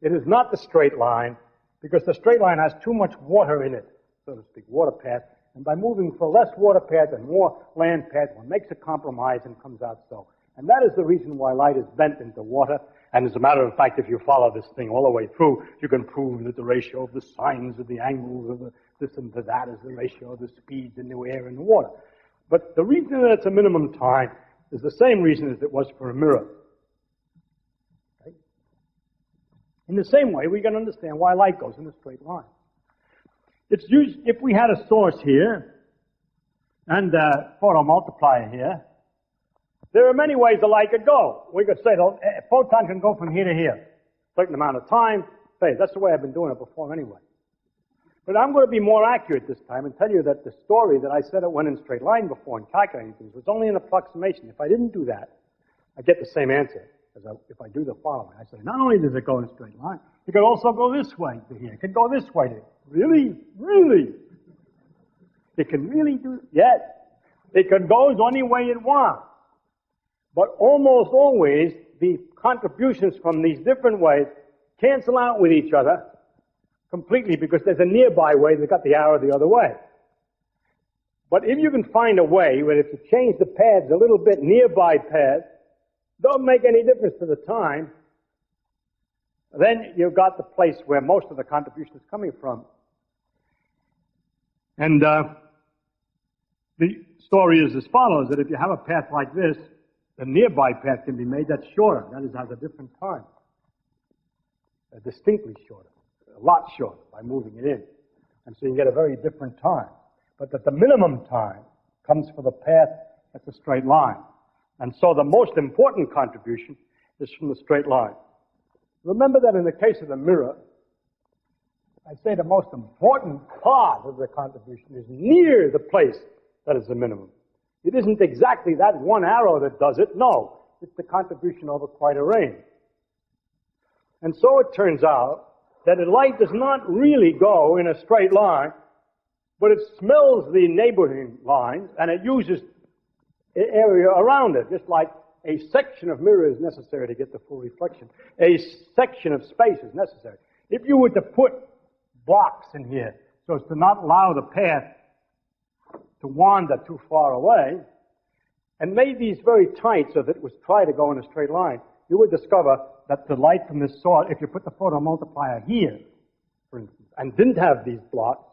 it is not the straight line, because the straight line has too much water in it, so to speak, water path, and by moving for less water path and more land path, one makes a compromise and comes out so. And that is the reason why light is bent into water. And as a matter of fact, if you follow this thing all the way through, you can prove that the ratio of the sines of the angles of this and to that is the ratio of the speeds in the air and the water. But the reason that it's a minimum time is the same reason as it was for a mirror. Okay? In the same way, we can understand why light goes in a straight line. It's used, if we had a source here and a photomultiplier here, there are many ways the light could go. We could say the photon can go from here to here, a certain amount of time, phase. That's the way I've been doing it before anyway. But I'm going to be more accurate this time and tell you that the story that I said it went in a straight line before in calculating things was only an approximation. If I didn't do that, I get the same answer as if I do the following. I say, not only does it go in a straight line, it could also go this way to here. It could go this way to here. Really? Really? It can really do, yes. It can go any way it wants. But almost always, the contributions from these different ways cancel out with each other completely because there's a nearby way that's got the arrow the other way. But if you can find a way where if you change the paths a little bit, nearby paths, don't make any difference to the time, then you've got the place where most of the contribution is coming from. And the story is as follows, that if you have a path like this, the nearby path can be made that's shorter. That is, has a different time. Distinctly shorter. A lot shorter by moving it in. And so you get a very different time. But that the minimum time comes for the path that's a straight line. And so the most important contribution is from the straight line. Remember that in the case of the mirror, I say the most important part of the contribution is near the place that is the minimum. It isn't exactly that one arrow that does it. No, it's the contribution over quite a range. And so it turns out that a light does not really go in a straight line, but it smells the neighboring lines and it uses the area around it, just like a section of mirror is necessary to get the full reflection. A section of space is necessary. If you were to put blocks in here so as to not allow the path to wander too far away, and made these very tight so that it was try to go in a straight line, you would discover that the light from this source, if you put the photomultiplier here, for instance, and didn't have these blocks,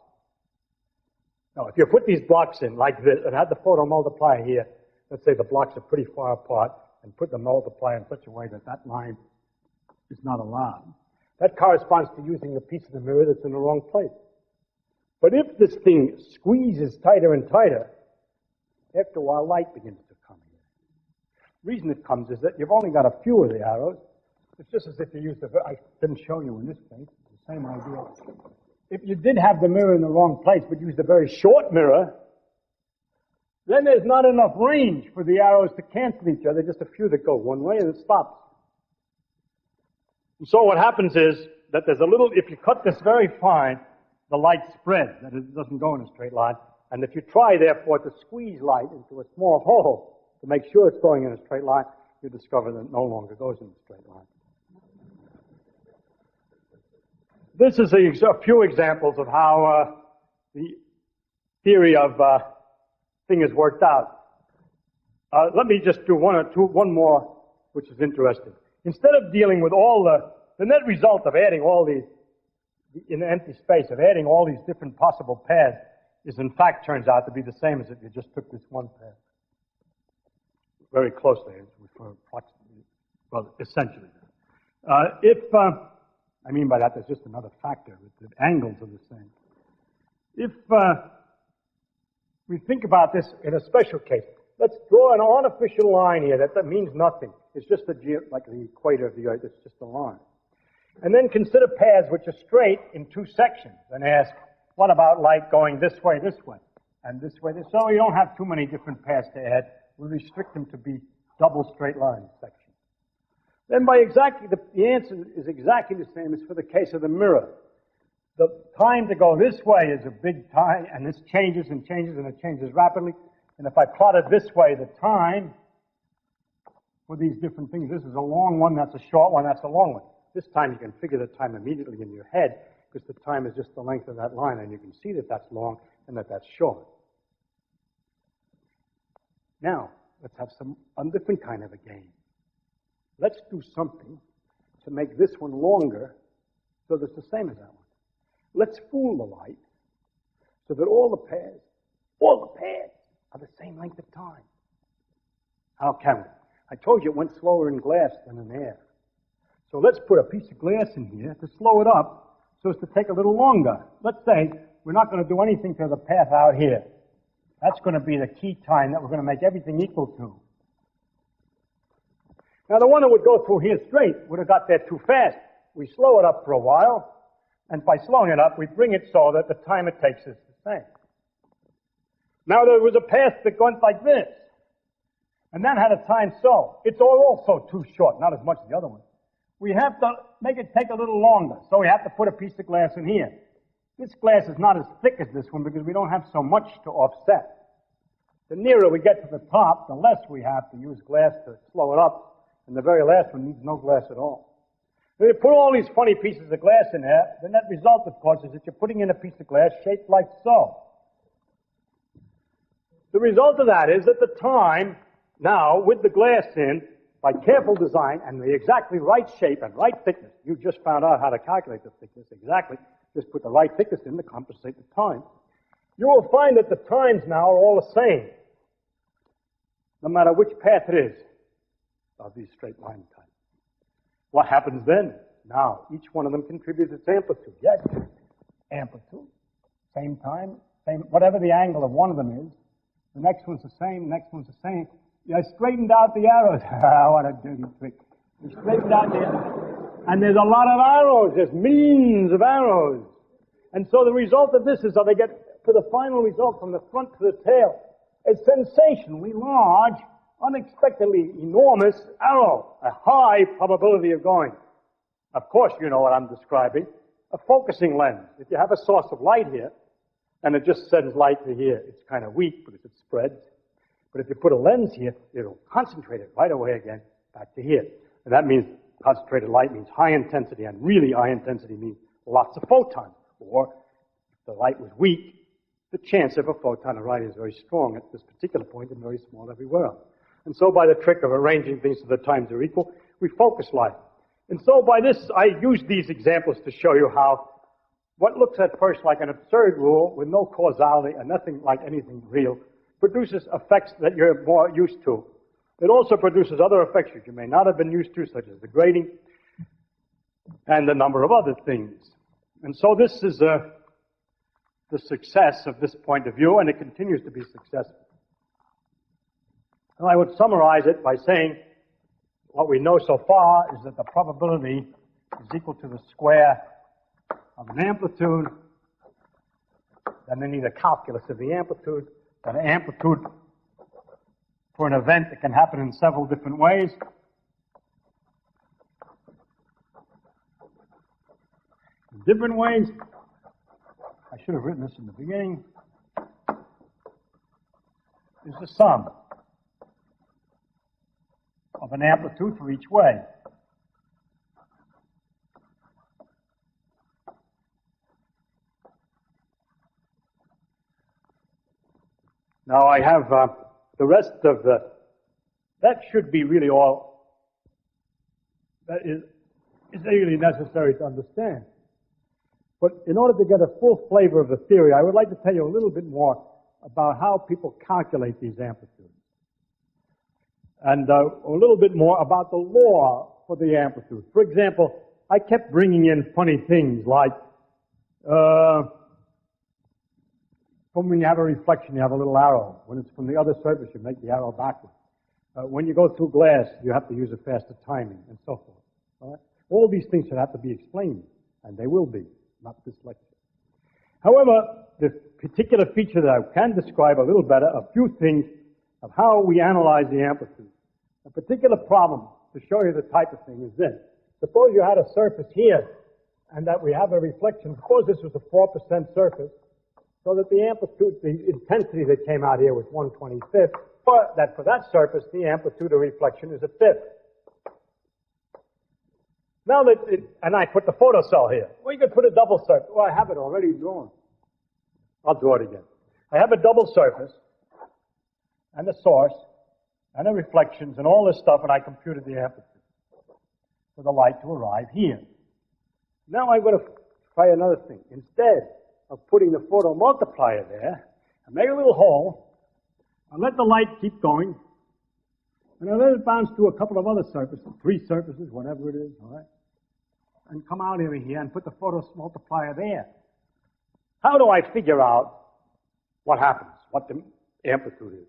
no, if you put these blocks in like this and had the photomultiplier here, let's say the blocks are pretty far apart, and put the multiplier in such a way that that line is not allowed, that corresponds to using the piece of the mirror that's in the wrong place. But if this thing squeezes tighter and tighter, after a while light begins to come here. The reason it comes is that you've only got a few of the arrows. It's just as if you used I didn't show you in this case, it's the same idea. If you did have the mirror in the wrong place but used a very short mirror, then there's not enough range for the arrows to cancel each other, just a few that go one way and it stops. And so what happens is that there's a little, if you cut this very fine, the light spreads, that it doesn't go in a straight line. And if you try, therefore, to squeeze light into a small hole to make sure it's going in a straight line, you discover that it no longer goes in a straight line. This is a few examples of how the theory of thing is worked out. Let me just do one more, which is interesting. Instead of dealing with all the net result of adding all these, in empty space, of adding all these different possible pairs, is in fact turns out to be the same as if you just took this one pair. Very closely, for approximately, well, essentially. I mean by that, there's just another factor. The angles are the same. If we think about this in a special case, let's draw an artificial line here that means nothing. It's just like the equator of the Earth. It's just a line. And then consider pairs which are straight in two sections and ask, what about light going this way, and this way? So you don't have too many different pairs to add. We restrict them to be double straight line sections. Then by exactly, the answer is exactly the same as for the case of the mirror. The time to go this way is a big time, and this changes and changes, and it changes rapidly. And if I plot it this way, the time for these different things, this is a long one, that's a short one, that's a long one. This time you can figure the time immediately in your head, because the time is just the length of that line, and you can see that that's long and that that's short. Now, let's have a different kind of a game. Let's do something to make this one longer so that it's the same as that one. Let's fool the light so that all the pairs are the same length of time. How can we? I told you it went slower in glass than in air. So let's put a piece of glass in here to slow it up so as to take a little longer. Let's say we're not going to do anything to the path out here. That's going to be the key time that we're going to make everything equal to. Now the one that would go through here straight would have got there too fast. We slow it up for a while, and by slowing it up, we bring it so that the time it takes is the same. Now there was a path that went like this, and that had a time so. It's also too short, not as much as the other one. We have to make it take a little longer, so we have to put a piece of glass in here. This glass is not as thick as this one because we don't have so much to offset. The nearer we get to the top, the less we have to use glass to slow it up, and the very last one needs no glass at all. When you put all these funny pieces of glass in there, the net result, of course, is that you're putting in a piece of glass shaped like so. The result of that is that the time, now, with the glass in, by careful design and the exactly right shape and right thickness, you just found out how to calculate the thickness exactly, just put the right thickness in to compensate the time, you will find that the times now are all the same, no matter which path it is of these straight line times. What happens then? Now, each one of them contributes its amplitude. Yes, amplitude, same time, same, whatever the angle of one of them is. The next one's the same, the next one's the same. You straightened out the arrows. What a dirty trick. You straightened out the arrows. And there's a lot of arrows. There's millions of arrows. And so the result of this is that they get to the final result from the front to the tail. A sensationally large, unexpectedly enormous arrow. A high probability of going. Of course, you know what I'm describing. A focusing lens. If you have a source of light here, and it just sends light to here, it's kind of weak because it spreads. But if you put a lens here, it'll concentrate it right away again back to here. And that means concentrated light means high intensity, and really high intensity means lots of photons. Or if the light was weak, the chance of a photon arriving is very strong at this particular point and very small everywhere else. And so by the trick of arranging things so the times are equal, we focus light. And so by this, I use these examples to show you how what looks at first like an absurd rule with no causality and nothing like anything real produces effects that you're more used to. It also produces other effects that you may not have been used to, such as the grading and a number of other things. And so this is the success of this point of view, and it continues to be successful. And I would summarize it by saying what we know so far is that the probability is equal to the square of an amplitude, then they need a calculus of the amplitude, then an amplitude for an event that can happen in several different ways. In different ways, I should have written this in the beginning, is the sum of an amplitude for each way. Now I have the rest of that should be really all that is really necessary to understand. But in order to get a full flavor of the theory, I would like to tell you a little bit more about how people calculate these amplitudes. And a little bit more about the law for the amplitude. For example, I kept bringing in funny things like when you have a reflection, you have a little arrow. When it's from the other surface, you make the arrow backwards. When you go through glass, you have to use a faster timing, and so forth. All right? All these things should have to be explained, and they will be, not this lecture. However, the particular feature that I can describe a little better, a few things of how we analyze the amplitude. A particular problem, to show you the type of thing, is this. Suppose you had a surface here, and that we have a reflection. Suppose this was a 4% surface, so that the amplitude, the intensity that came out here was 1/25th, but that for that surface, the amplitude of reflection is a fifth. Now that, and I put the photocell here. Well, you could put a double surface. Well, I have it already drawn. I'll draw it again. I have a double surface, and a source, and the reflections, and all this stuff, and I computed the amplitude for the light to arrive here. Now I'm going to try another thing. Instead of putting the photo multiplier there, I make a little hole, I let the light keep going, and I let it bounce to a couple of other surfaces, 3 surfaces, whatever it is, all right? And come out over here and put the photo multiplier there. How do I figure out what happens, what the amplitude is?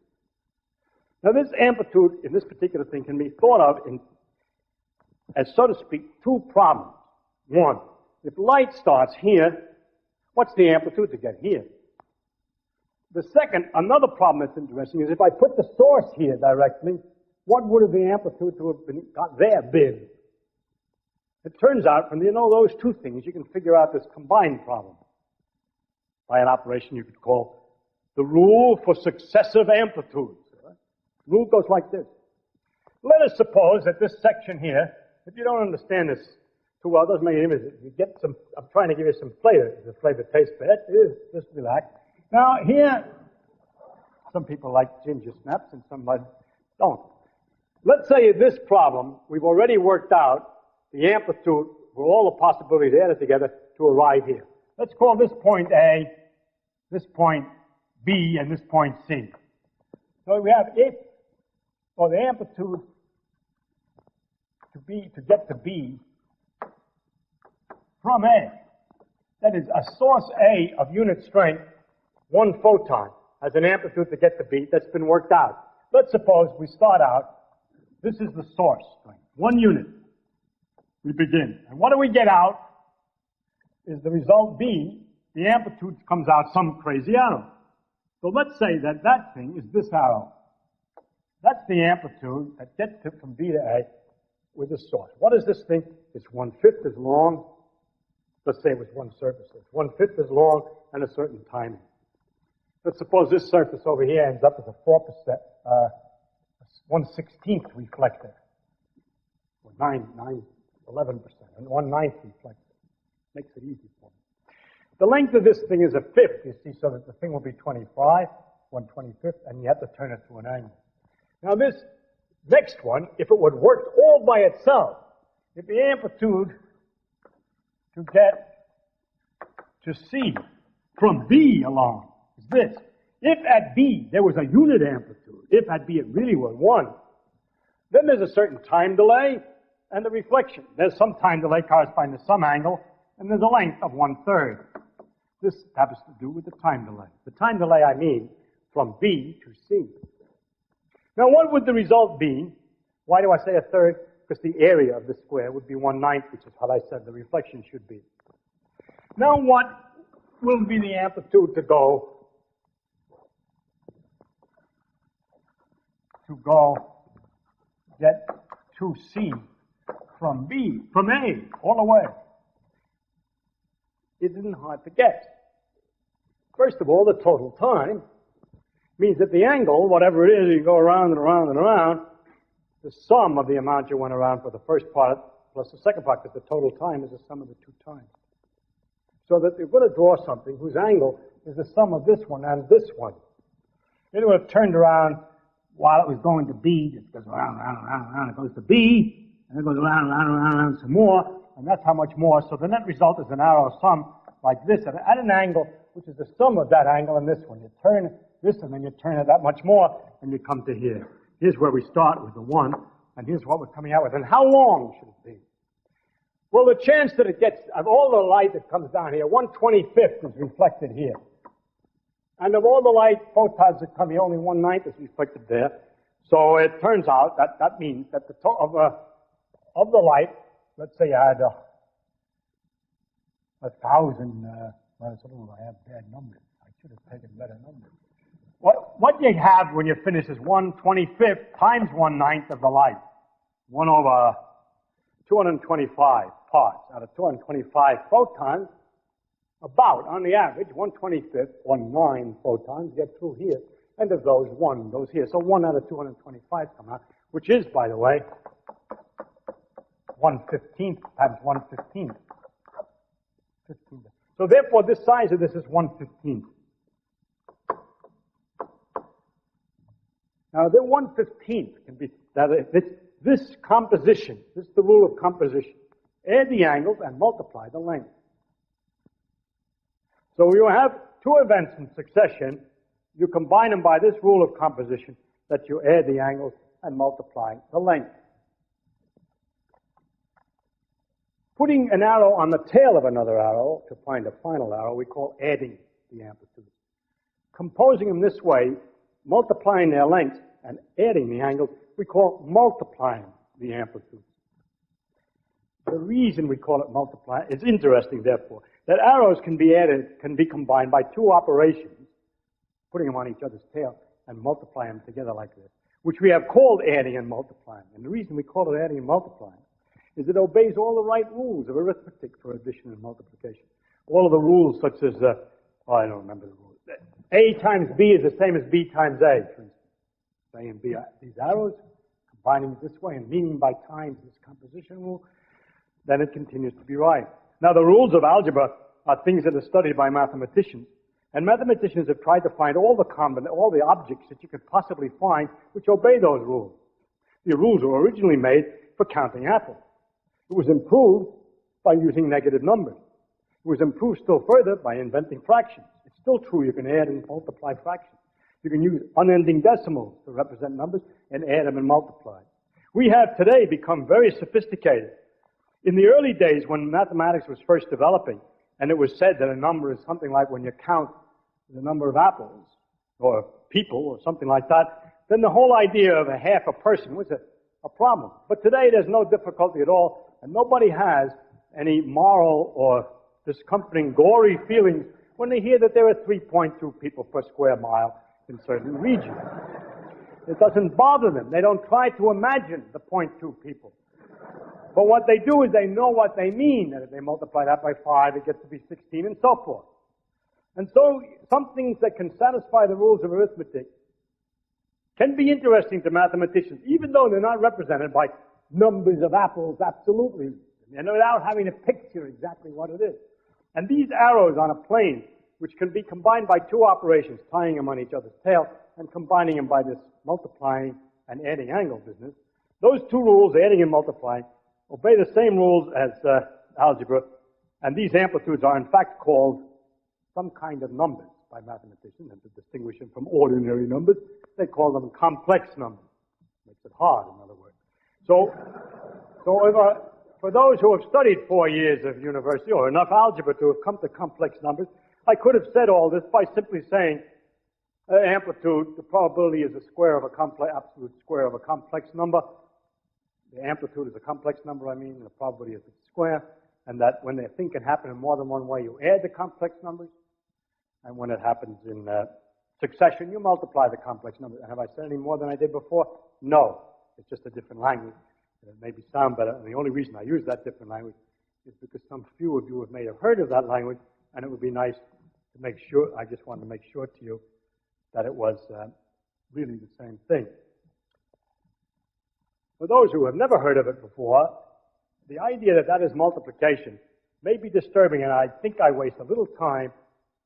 Now this amplitude in this particular thing can be thought of in, as so to speak, 2 problems. One, if light starts here, what's the amplitude to get here? The second, another problem that's interesting, is if I put the source here directly, what would have the amplitude to have been got there been? It turns out from those 2 things, you can figure out this combined problem by an operation you could call the rule for successive amplitudes. Right? The rule goes like this. Let us suppose that this section here, if you don't understand this too well, doesn't make any difference. You get some, I'm trying to give you some flavor. The flavor tastes bad. It is, just relax. Now here, some people like ginger snaps and some don't. Let's say in this problem, we've already worked out the amplitude for all the possibilities added together to arrive here. Let's call this point A, this point B, and this point C. So we have if, or the amplitude to get to B from A. That is, a source A of unit strength, 1 photon, has an amplitude to get to B that's been worked out. Let's suppose we start out, this is the source strength, 1 unit. We begin. And what do we get out is the result B, the amplitude comes out some crazy arrow. So let's say that that thing is this arrow. That's the amplitude that gets it from B to A with the source. What is this thing? It's 1/5 as long. Let's say it was 1 surface. It's 1/5 as long and a certain timing. Let's suppose this surface over here ends up as a 4%, 1/16th reflector. Or 11%, and 1/9th reflector. Makes it easy for me. The length of this thing is a fifth, you see, so that the thing will be 25, 1/25th, and you have to turn it to an angle. Now this Next one, if it would work all by itself, if the amplitude to get to C from B along is this. If at B there was a unit amplitude, if at B it really was 1, then there's a certain time delay and the reflection. There's some time delay corresponding to some angle, and there's a length of 1/3. This happens to do with the time delay. The time delay, I mean, from B to C. Now, what would the result be? Why do I say 1/3? Because the area of the square would be 1/9, which is what I said the reflection should be. Now, what will be the amplitude to go get to C from B, from A, all the way? It isn't hard to guess. First of all, the total time means that the angle, whatever it is, you go around and around and around, the sum of the amount you went around for the first part plus the second part, because the total time is the sum of the two times. So that you're going to draw something whose angle is the sum of this one and this one. It would have turned around while it was going to B. It goes around, around, around, around. It goes to B, and it goes around, around, around, around some more, and that's how much more. So the net result is an arrow sum like this at an angle which is the sum of that angle and this one. You turn this, and then you turn it that much more, and you come to here. Here's where we start with the 1, and here's what we're coming out with. And how long should it be? Well, the chance that it gets, of all the light that comes down here, 1/25 is reflected here. And of all the light photons that come here, only 1/9 is reflected there. So it turns out that that means that the of the light, let's say I had 1,000, I have bad numbers. I should have taken better numbers. What you have when you finish is 1/25 times 1/9 of the light. 1/225 parts. Out of 225 photons, about, on the average, 1/25, 19 photons get through here. And of those, 1 goes here. So 1 out of 225 come out, which is, by the way, 1/15 times 1/15. 15. So therefore, this size of this is 1/15. Now, the 1/15 can be, this composition, this is the rule of composition. Add the angles and multiply the length. So you have two events in succession. You combine them by this rule of composition, that you add the angles and multiply the length. Putting an arrow on the tail of another arrow to find a final arrow, we call adding the amplitudes. Composing them this way, multiplying their lengths and adding the angles, we call multiplying the amplitudes. The reason we call it multiplying is interesting, therefore, that arrows can be added, can be combined by two operations, putting them on each other's tail and multiplying them together like this, which we have called adding and multiplying. And the reason we call it adding and multiplying is it obeys all the right rules of arithmetic for addition and multiplication. All of the rules such as, I don't remember the rules. A times B is the same as B times A, for instance. A and B are these arrows, combining it this way and meaning by times this composition rule, then it continues to be right. Now, the rules of algebra are things that are studied by mathematicians, and mathematicians have tried to find all the objects that you could possibly find which obey those rules. The rules were originally made for counting apples. It was improved by using negative numbers. It was improved still further by inventing fractions. It's still true you can add and multiply fractions. You can use unending decimals to represent numbers and add them and multiply. We have today become very sophisticated. In the early days when mathematics was first developing, and it was said that a number is something like when you count the number of apples or people or something like that, then the whole idea of a half a person was a problem. But today there's no difficulty at all, and nobody has any moral or discomforting, gory feelings when they hear that there are 3.2 people per square mile in certain regions. It doesn't bother them. They don't try to imagine the 0.2 people. But what they do is they know what they mean, that if they multiply that by 5, it gets to be 16, and so forth. And so some things that can satisfy the rules of arithmetic can be interesting to mathematicians, even though they're not represented by numbers of apples absolutely, and without having to picture exactly what it is. And these arrows on a plane, which can be combined by two operations, tying them on each other's tail and combining them by this multiplying and adding angle business, those two rules, adding and multiplying, obey the same rules as algebra, and these amplitudes are in fact called some kind of numbers by mathematicians, and to distinguish them from ordinary numbers, they call them complex numbers. Makes it hard, in other words. So for those who have studied 4 years of university, or enough algebra to have come to complex numbers, I could have said all this by simply saying amplitude, the probability is the square of a absolute square of a complex number. The amplitude is a complex number, and the probability is its square, and that when the thing can happen in more than one way, you add the complex numbers, and when it happens in succession, you multiply the complex numbers. And have I said any more than I did before? No. It's just a different language. It may sound better, and the only reason I use that different language is because some few of you may have heard of that language, and it would be nice to make sure, I just wanted to make sure to you that it was really the same thing. For those who have never heard of it before, the idea that that is multiplication may be disturbing, and I think I waste a little time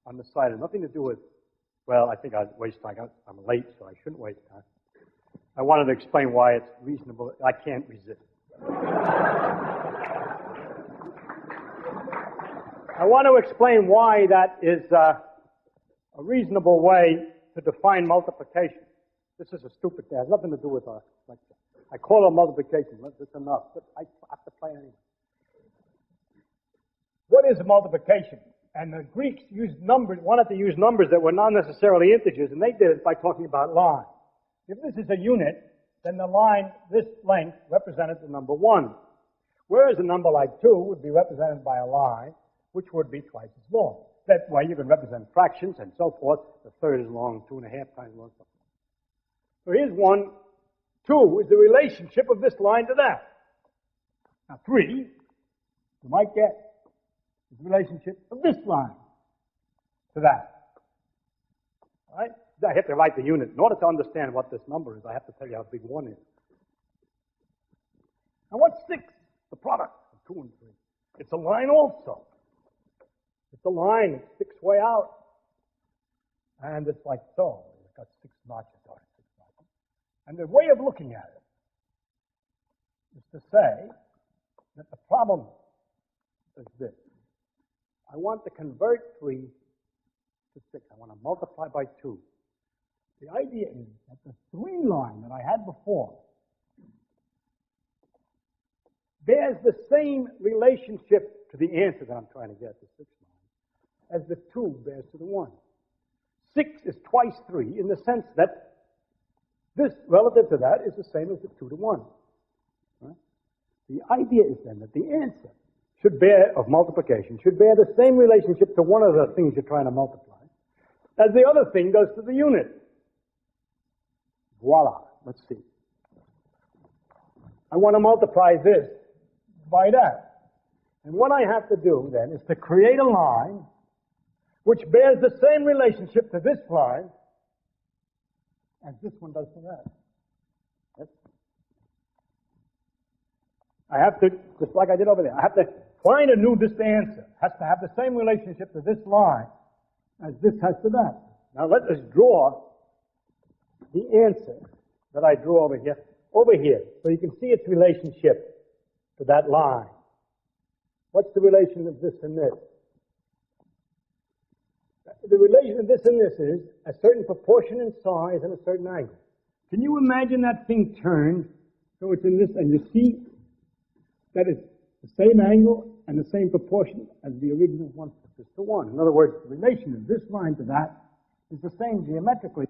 on the side. It has nothing to do with, well, I think I waste time. I'm late, so I shouldn't waste time. I wanted to explain why it's reasonable. I can't resist. I want to explain why that is a reasonable way to define multiplication. This is a stupid thing. It has nothing to do with our lecture. I call it multiplication. That's enough. But I have to play anyway. What is multiplication? And the Greeks wanted to use numbers that were not necessarily integers, and they did it by talking about lines. If this is a unit, then the line, this length, represented the number 1. Whereas a number like 2 would be represented by a line, which would be twice as long. That way you can represent fractions and so forth. The third is long, 2.5 times long. So here's 1. 2 is the relationship of this line to that. Now 3, you might get, is the relationship of this line to that. All right? I have to write the unit. In order to understand what this number is, I have to tell you how big 1 is. Now what's 6? The product of 2 and 3. It's a line also. It's a line. It sticks way out. And it's like so. It's got 6 notches on it. 6 notches. And the way of looking at it is to say that the problem is this. I want to convert 3 to 6. I want to multiply by 2. The idea is that the 3 line that I had before bears the same relationship to the answer that I'm trying to get, the 6 line, as the 2 bears to the 1. 6 is twice 3 in the sense that this relative to that is the same as the 2 to 1. Right? The idea is then that the answer of multiplication should bear the same relationship to one of the things you're trying to multiply as the other thing does to the unit. Voila. Let's see. I want to multiply this by that. And what I have to do then is to create a line which bears the same relationship to this line as this one does to that. Yes? I have to, just like I did over there, I have to find a new distant answer. It has to have the same relationship to this line as this has to that. Now let us draw the answer that I drew over here, so you can see its relationship to that line. What's the relation of this and this? The relation of this and this is a certain proportion in size and a certain angle. Can you imagine that thing turned so it's in this, and you see that it's the same angle and the same proportion as the original 1 to 1. In other words, the relation of this line to that is the same geometrically.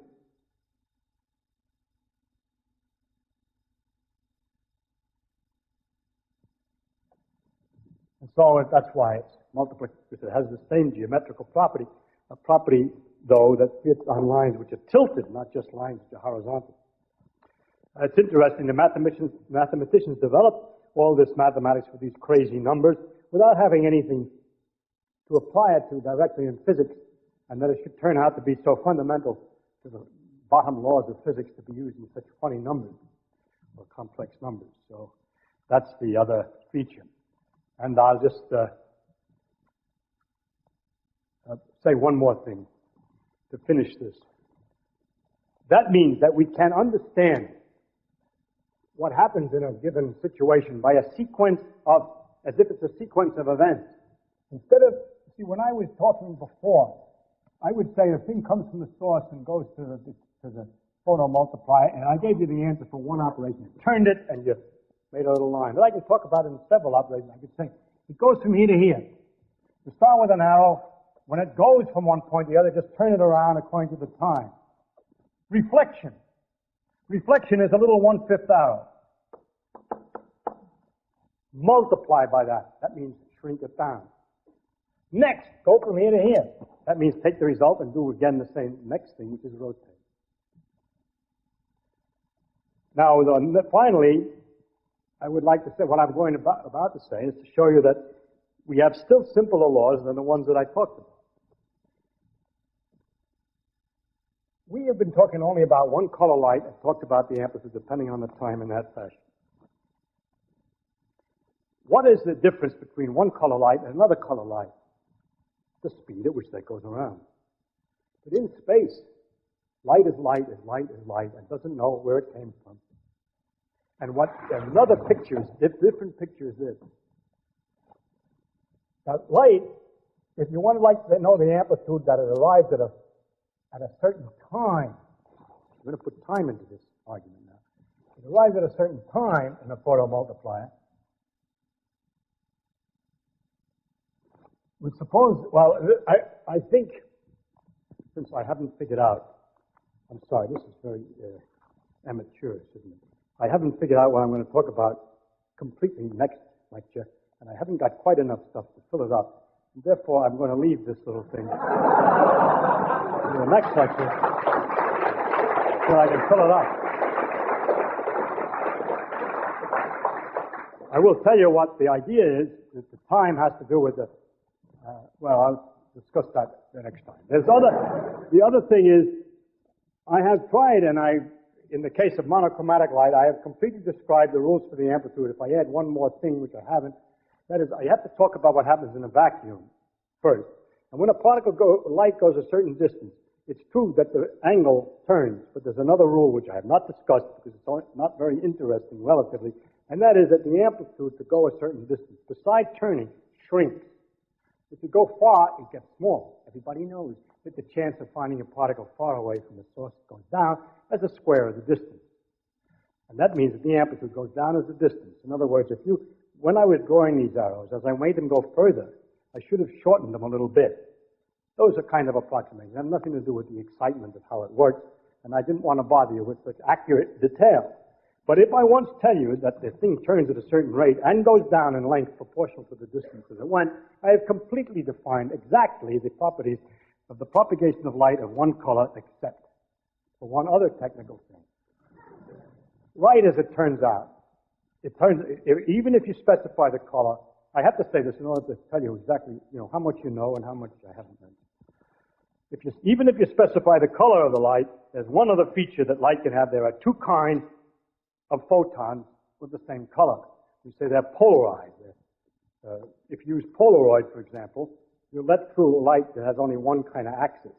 And so that's why it's multiplicative. It has the same geometrical property, a property, though, that fits on lines which are tilted, not just lines which are horizontal. It's interesting, the mathematicians developed all this mathematics for these crazy numbers without having anything to apply it to directly in physics, and that it should turn out to be so fundamental to the bottom laws of physics to be using such funny numbers or complex numbers. So that's the other feature. And I'll just say one more thing to finish this. That means that we can understand what happens in a given situation by a sequence of, as if it's a sequence of events. Instead of, see, when I was talking before, I would say a thing comes from the source and goes to the photomultiplier, and I gave you the answer for one operation. You turned it and you made a little line. But I can talk about it in several operations. I could say it goes from here to here. You start with an arrow. When it goes from one point to the other, just turn it around according to the time. Reflection. Reflection is a little 1/5 arrow. Multiply by that. That means shrink it down. Next, go from here to here. That means take the result and do again the same next thing, which is rotate. Now, finally, I would like to say, what I'm going about to say is to show you that we have still simpler laws than the ones that I talked about. We have been talking only about one color light and talked about the amplitude depending on the time in that fashion. What is the difference between one color light and another color light? The speed at which that goes around. But in space, light is light is light is light and doesn't know where it came from. And what another picture is, different picture is this. Now, light, if you want to know the amplitude that it arrives at a certain time, I'm going to put time into this argument now. It arrives at a certain time in a photomultiplier. We suppose, well, I think, since I haven't figured out, I'm sorry, this is very amateurish, isn't it? I haven't figured out what I'm going to talk about completely next lecture, and I haven't got quite enough stuff to fill it up. And therefore, I'm going to leave this little thing to the next lecture so I can fill it up. I will tell you what the idea is, that the time has to do with the, well, I'll discuss that the next time. The other thing is, I have tried, and in the case of monochromatic light, I have completely described the rules for the amplitude. If I add one more thing, which I haven't, that is, I have to talk about what happens in a vacuum first. And when a light goes a certain distance, it's true that the angle turns, but there's another rule which I have not discussed because it's not very interesting relatively, and that is that the amplitude to go a certain distance, besides turning, shrinks. If you go far, it gets small. Everybody knows that the chance of finding a particle far away from the source goes down as a square of the distance. And that means that the amplitude goes down as the distance. In other words, when I was drawing these arrows, as I made them go further, I should have shortened them a little bit. Those are kind of approximations. They have nothing to do with the excitement of how it works, and I didn't want to bother you with such accurate detail. But if I once tell you that the thing turns at a certain rate and goes down in length proportional to the distance that it went, I have completely defined exactly the properties of the propagation of light of one color except for one other technical thing. Light, as it turns out, even if you specify the color, I have to say this in order to tell you exactly, how much you know and how much I haven't mentioned. Even if you specify the color of the light, there's one other feature that light can have. There are two kinds of photons with the same color. We say they're polarized. If you use Polaroid, for example, you let through light that has only one kind of axis.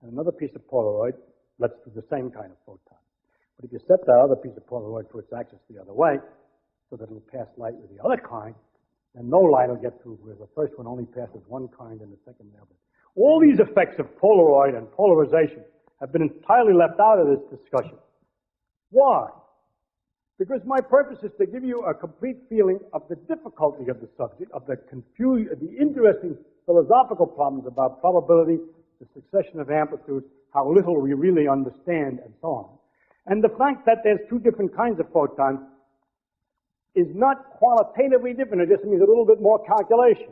And another piece of Polaroid lets through the same kind of photon. But if you set that other piece of Polaroid for its axis the other way, so that it'll pass light with the other kind, then no light will get through, where the first one only passes one kind and the second the other. All these effects of Polaroid and polarization have been entirely left out of this discussion. Why? Because my purpose is to give you a complete feeling of the difficulty of the subject, of the confusion, the interesting philosophical problems about probability, the succession of amplitudes, how little we really understand, and so on. And the fact that there's two different kinds of photons is not qualitatively different. It just means a little bit more calculation,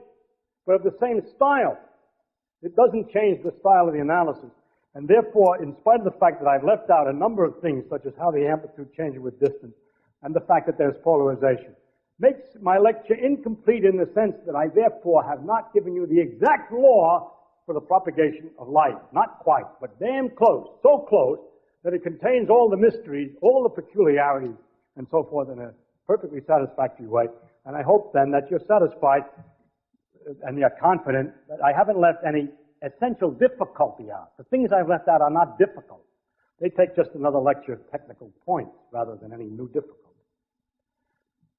but of the same style. It doesn't change the style of the analysis. And therefore, in spite of the fact that I've left out a number of things, such as how the amplitude changes with distance, and the fact that there's polarization, makes my lecture incomplete in the sense that I therefore have not given you the exact law for the propagation of light. Not quite, but damn close. So close that it contains all the mysteries, all the peculiarities, and so forth in a perfectly satisfactory way. And I hope then that you're satisfied and you're confident that I haven't left any essential difficulty out. The things I've left out are not difficult. They take just another lecture of technical points rather than any new difficulty.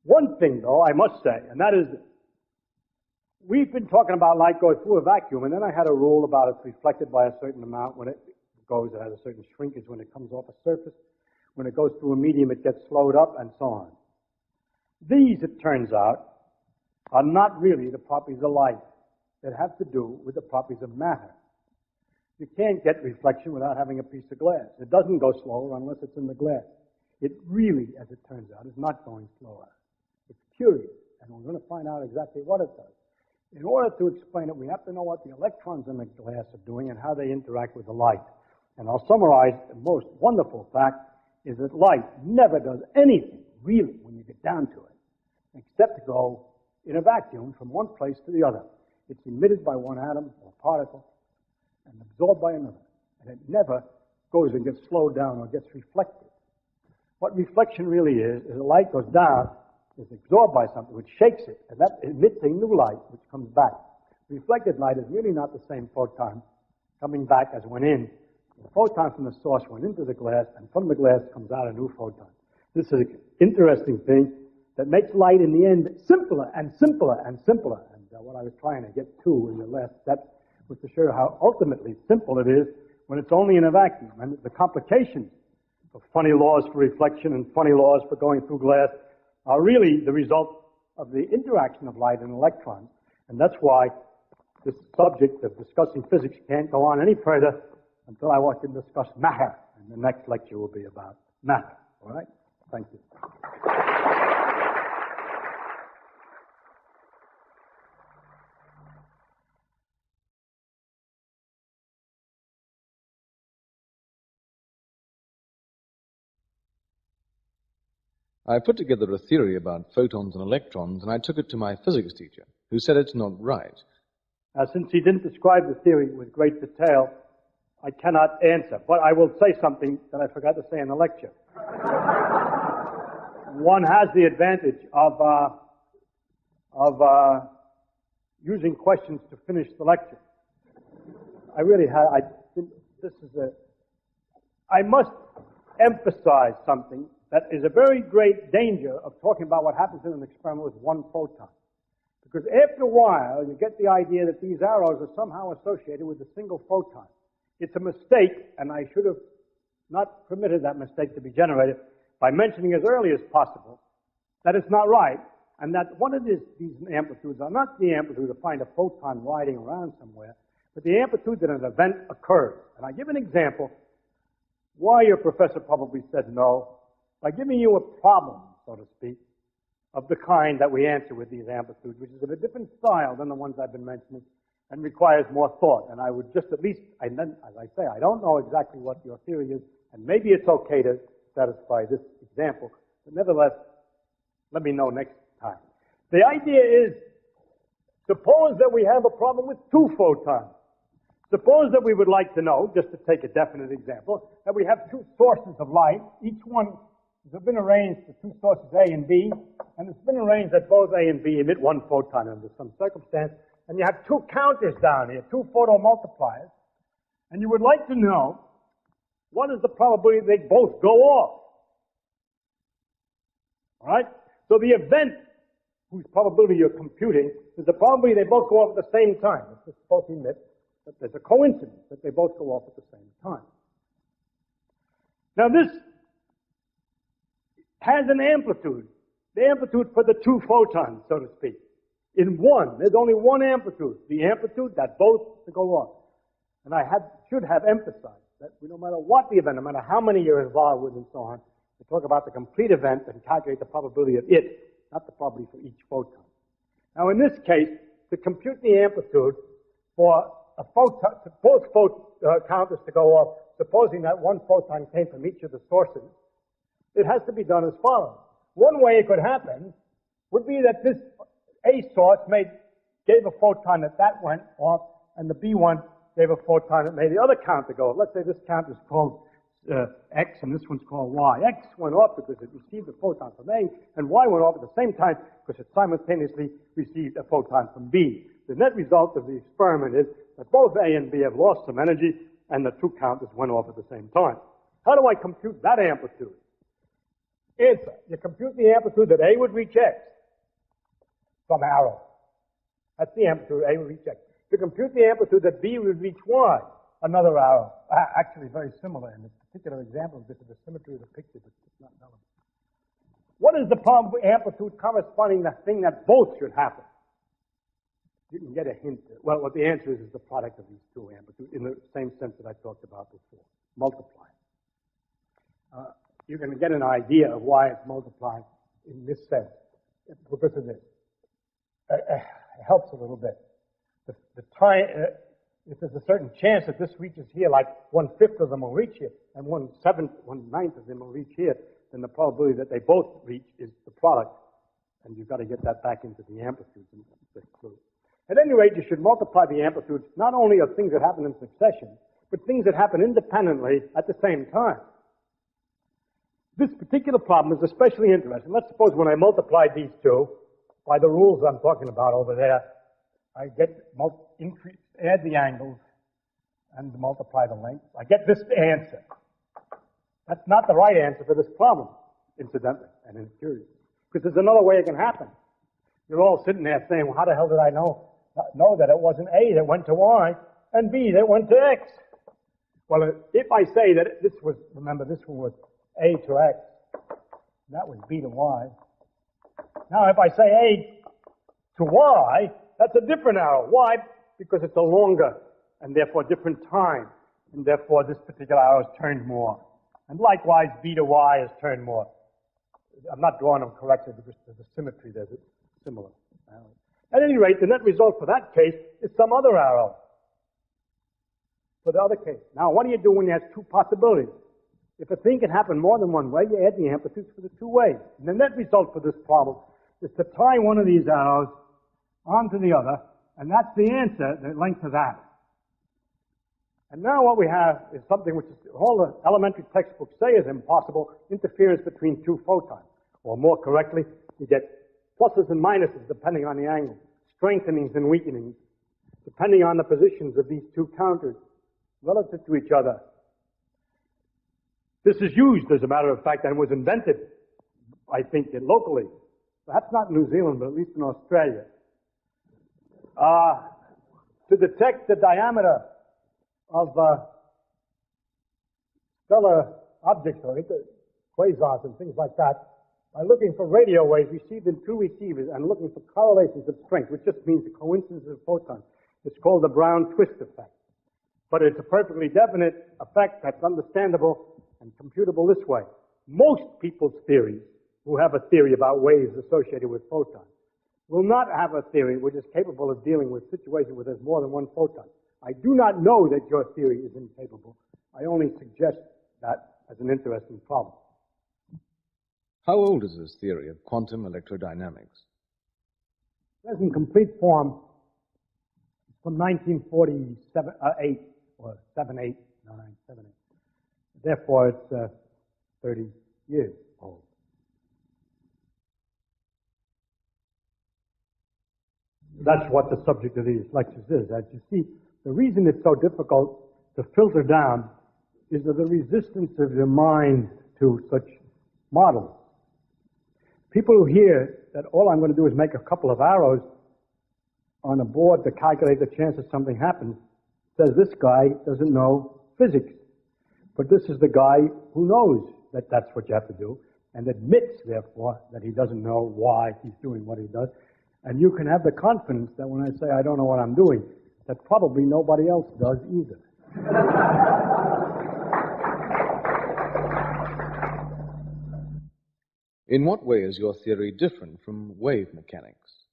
One thing, though, I must say, and that is, we've been talking about light going through a vacuum, and then I had a rule about it's reflected by a certain amount when it goes, it has a certain shrinkage when it comes off a surface. When it goes through a medium, it gets slowed up, and so on. These, it turns out, are not really the properties of light. They have to do with the properties of matter. You can't get reflection without having a piece of glass. It doesn't go slower unless it's in the glass. It really, as it turns out, is not going slower. It's curious, and we're going to find out exactly what it does. In order to explain it, we have to know what the electrons in the glass are doing and how they interact with the light. And I'll summarize the most wonderful fact is that light never does anything, really, when you get down to it, except to go in a vacuum from one place to the other. It's emitted by one atom or particle and absorbed by another. And it never goes and gets slowed down or gets reflected. What reflection really is the light goes down, is absorbed by something which shakes it, and that emits a new light which comes back. Reflected light is really not the same photon coming back as went in. The photon from the source went into the glass, and from the glass comes out a new photon. This is an interesting thing that makes light in the end simpler and simpler and simpler. And what I was trying to get to in the last step was to show you how ultimately simple it is when it's only in a vacuum. And the complications of funny laws for reflection and funny laws for going through glass are really the result of the interaction of light and electrons. And that's why this subject of discussing physics can't go on any further until I want to discuss matter. And the next lecture will be about matter. All right? Thank you. I put together a theory about photons and electrons, and I took it to my physics teacher, who said it's not right. Since he didn't describe the theory with great detail, I cannot answer. But I will say something that I forgot to say in the lecture. One has the advantage of using questions to finish the lecture. I really had, I must emphasize something that is a very great danger of talking about what happens in an experiment with one photon. Because after a while, you get the idea that these arrows are somehow associated with a single photon. It's a mistake, and I should have not permitted that mistake to be generated by mentioning as early as possible that it's not right, and that one of these amplitudes are not the amplitude to find a photon riding around somewhere, but the amplitude that an event occurs. And I give an example why your professor probably said no, by giving you a problem, so to speak, of the kind that we answer with these amplitudes, which is of a different style than the ones I've been mentioning, and requires more thought. And I would just at least, and then, as I say, I don't know exactly what your theory is, and maybe it's okay to satisfy this example, but nevertheless, let me know next time. The idea is, suppose that we have a problem with two photons. Suppose that we would like to know, just to take a definite example, that we have two sources of light. Each one has been arranged for two sources A and B, and it's been arranged that both A and B emit one photon under some circumstance, and you have two counters down here, two photomultipliers, and you would like to know what is the probability they both go off. All right? So the event whose probability you're computing is the probability they both go off at the same time. It's just both emit, but there's a coincidence that they both go off at the same time. Now this has an amplitude, the amplitude for the two photons, so to speak. In one, there's only one amplitude, the amplitude that both go off. And I should have emphasized that no matter what the event, no matter how many you're involved with and so on, we talk about the complete event and calculate the probability of it, not the probability for each photon. Now in this case, to compute the amplitude for a photon, both counters to go off, supposing that one photon came from each of the sources, it has to be done as follows. One way it could happen would be that this A source gave a photon that went off, and the B one gave a photon that made the other counter go off. Let's say this counter is called X, and this one's called Y. X went off because it received a photon from A, and Y went off at the same time because it simultaneously received a photon from B. The net result of the experiment is that both A and B have lost some energy, and the two counters went off at the same time. How do I compute that amplitude? Answer. You compute the amplitude that A would reach X from arrow. That's the amplitude A would reach X. To compute the amplitude that B would reach Y, another arrow. Actually very similar in this particular example because of the symmetry of the picture, but it's not relevant. What is the problem amplitude corresponding to the thing that both should happen? You can get a hint. Well, what the answer is the product of these two amplitudes in the same sense that I talked about before. Multiply. You can get an idea of why it's multiplied in this sense because of this. It helps a little bit. The time, if there's a certain chance that this reaches here, like 1/5 of them will reach here, and 1/9 of them will reach here, then the probability that they both reach is the product. And you've got to get that back into the amplitudes. At any rate, you should multiply the amplitudes not only of things that happen in succession, but things that happen independently at the same time. This particular problem is especially interesting. Let's suppose when I multiply these two, by the rules I'm talking about over there, I get add the angles and multiply the length. I get this answer. That's not the right answer for this problem, incidentally, and it's curious. Because there's another way it can happen. You're all sitting there saying, well, how the hell did I know that it wasn't A that went to Y and B that went to X? Well, if I say that this was, remember, this one was A to X, that was B to Y. Now, if I say A to Y, that's a different arrow. Why? Because it's a longer and therefore different time, and therefore this particular arrow is turned more. And likewise, B to Y is turned more. I'm not drawing them correctly because there's a symmetry there that's similar. At any rate, the net result for that case is some other arrow for the other case. Now, what do you do when you have two possibilities? If a thing can happen more than one way, you add the amplitudes for the two ways. And the net result for this problem is to tie one of these arrows onto the other, and that's the answer, the length of that. And now what we have is something which all the elementary textbooks say is impossible, interference between two photons. Or more correctly, you get pluses and minuses depending on the angle, strengthenings and weakenings, depending on the positions of these two counters relative to each other. This is used, as a matter of fact, and was invented, I think, locally. Perhaps not in New Zealand, but at least in Australia. To detect the diameter of stellar objects or quasars and things like that, by looking for radio waves received in two receivers and looking for correlations of strength, which just means the coincidence of photons. It's called the Brown twist effect. But it's a perfectly definite effect that's understandable and computable this way. Most people's theories, who have a theory about waves associated with photons, will not have a theory which is capable of dealing with situations where there's more than one photon. I do not know that your theory is incapable. I only suggest that as an interesting problem. How old is this theory of quantum electrodynamics? It's in complete form from 1948, or 78, 78. Therefore, it's 30 years old. That's what the subject of these lectures is. As you see, the reason it's so difficult to filter down is the resistance of your mind to such models. People who hear that all I'm going to do is make a couple of arrows on a board to calculate the chance that something happens, says this guy doesn't know physics. But this is the guy who knows that that's what you have to do, and admits, therefore, that he doesn't know why he's doing what he does. And you can have the confidence that when I say I don't know what I'm doing, that probably nobody else does either. In what way is your theory different from wave mechanics?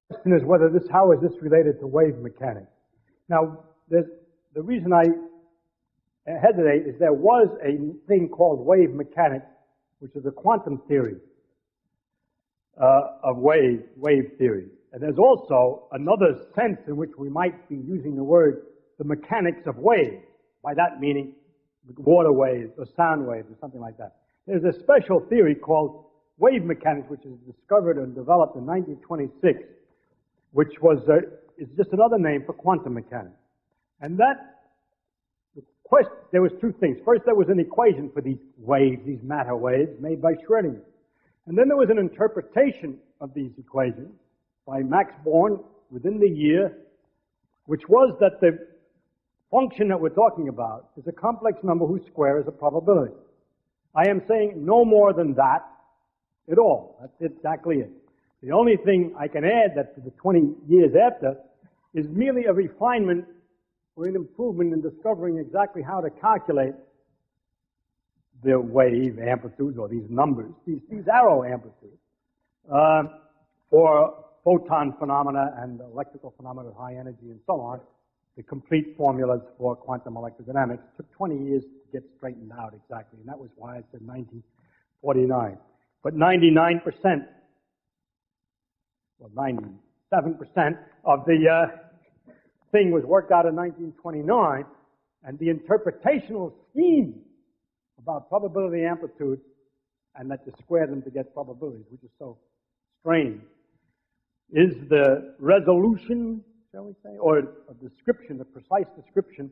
The question is how is this related to wave mechanics? Now, the reason I hesitate is there was a thing called wave mechanics, which is a quantum theory of wave theory. And there's also another sense in which we might be using the word the mechanics of waves. By that meaning water waves or sound waves or something like that. There's a special theory called wave mechanics, which was discovered and developed in 1926, which is just another name for quantum mechanics. And that there was two things. First, there was an equation for these waves, these matter waves, made by Schrödinger. And then there was an interpretation of these equations by Max Born within the year, which was that the function that we're talking about is a complex number whose square is a probability. I am saying no more than that at all. That's exactly it. The only thing I can add that to the 20 years after is merely a refinement or an improvement in discovering exactly how to calculate the wave amplitudes, or these numbers, these arrow amplitudes, for photon phenomena and electrical phenomena of high energy and so on. The complete formulas for quantum electrodynamics took 20 years to get straightened out exactly, and that was why I said 1949. But 99%, well, 97% of the thing was worked out in 1929, and the interpretational scheme about probability amplitudes, and that you square them to get probabilities, which is so strange, is the resolution, shall we say, or a description, a precise description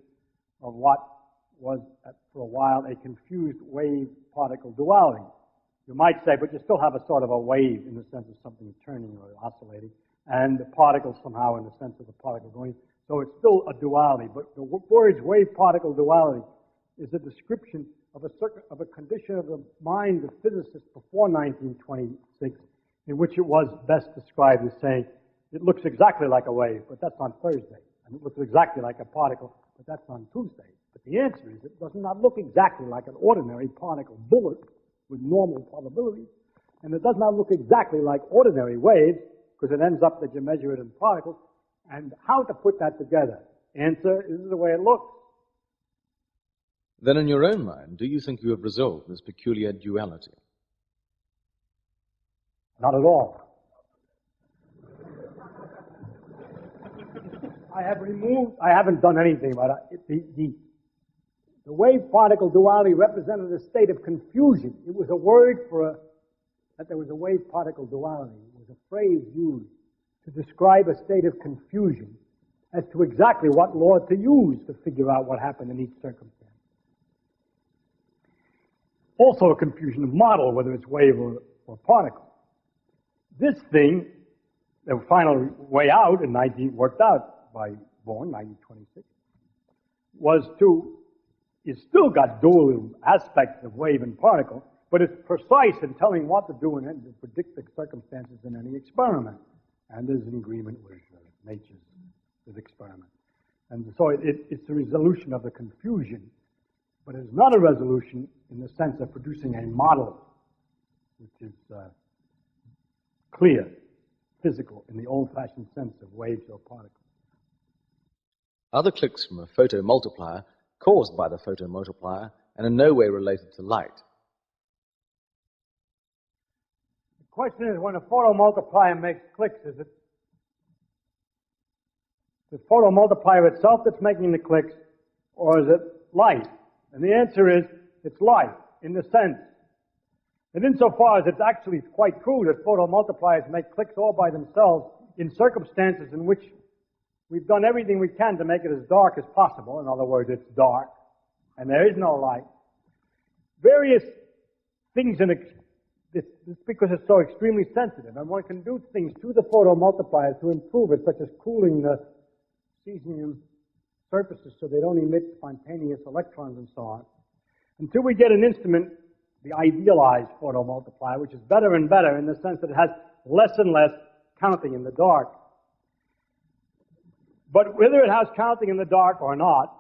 of what was, for a while, a confused wave-particle duality. You might say, but you still have a sort of a wave in the sense of something turning or oscillating, and the particle somehow in the sense of the particle going. So it's still a duality, but the words wave-particle duality is a description of a condition of the mind of physicists before 1926, in which it was best described as saying, it looks exactly like a wave, but that's on Thursday. And it looks exactly like a particle, but that's on Tuesday. But the answer is, it does not look exactly like an ordinary particle bullet with normal probabilities. And it does not look exactly like ordinary waves, because it ends up that you measure it in particles. And how to put that together? Answer, this is the way it looks. Then in your own mind, do you think you have resolved this peculiar duality? Not at all. I haven't done anything about it. The wave-particle duality represented a state of confusion. It was a word for that there was a wave-particle duality. It was a phrase used to describe a state of confusion as to exactly what law to use to figure out what happened in each circumstance. Also a confusion of model, whether it's wave or particle. This thing, the final way out worked out by Born, 1926, it's still got dual aspects of wave and particle, but it's precise in telling what to do and to predict the circumstances in any experiment. And there's an agreement with nature's experiment. And so it's a resolution of the confusion, but it's not a resolution in the sense of producing a model which is clear, physical, in the old-fashioned sense of waves or particles. Are the clicks from a photomultiplier caused by the photomultiplier and in no way related to light? The question is, when a photomultiplier makes clicks, is it the photomultiplier itself that's making the clicks, or is it light? And the answer is, it's light, in the sense. And insofar as it's actually quite true that photomultipliers make clicks all by themselves in circumstances in which we've done everything we can to make it as dark as possible. In other words, it's dark, and there is no light. Various things it's because it's so extremely sensitive, and one can do things to the photomultiplier to improve it, such as cooling the cesium surfaces so they don't emit spontaneous electrons and so on, until we get an instrument, the idealized photomultiplier, which is better and better in the sense that it has less and less counting in the dark. But whether it has counting in the dark or not,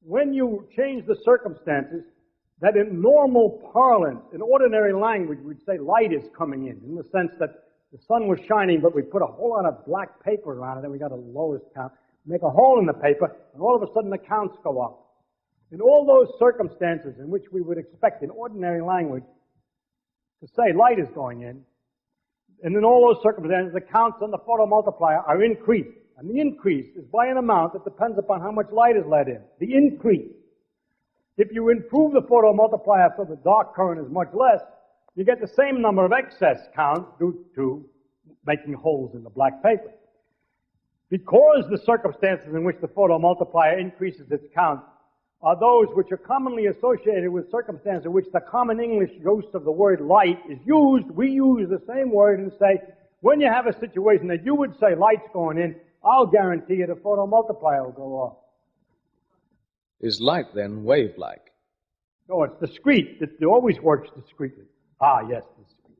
when you change the circumstances, that in normal parlance, in ordinary language, we'd say light is coming in the sense that the sun was shining, but we put a whole lot of black paper around it, and we got a lowest count, make a hole in the paper, and all of a sudden the counts go up. In all those circumstances in which we would expect in ordinary language to say light is going in, and in all those circumstances the counts on the photomultiplier are increased. And the increase is by an amount that depends upon how much light is let in. The increase. If you improve the photomultiplier so the dark current is much less, you get the same number of excess counts due to making holes in the black paper. Because the circumstances in which the photomultiplier increases its count are those which are commonly associated with circumstances in which the common English use of the word light is used. We use the same word and say, when you have a situation that you would say light's going in, I'll guarantee you the photomultiplier will go off. Is light then wave-like? No, it's discrete. It always works discretely. Ah, yes, discrete.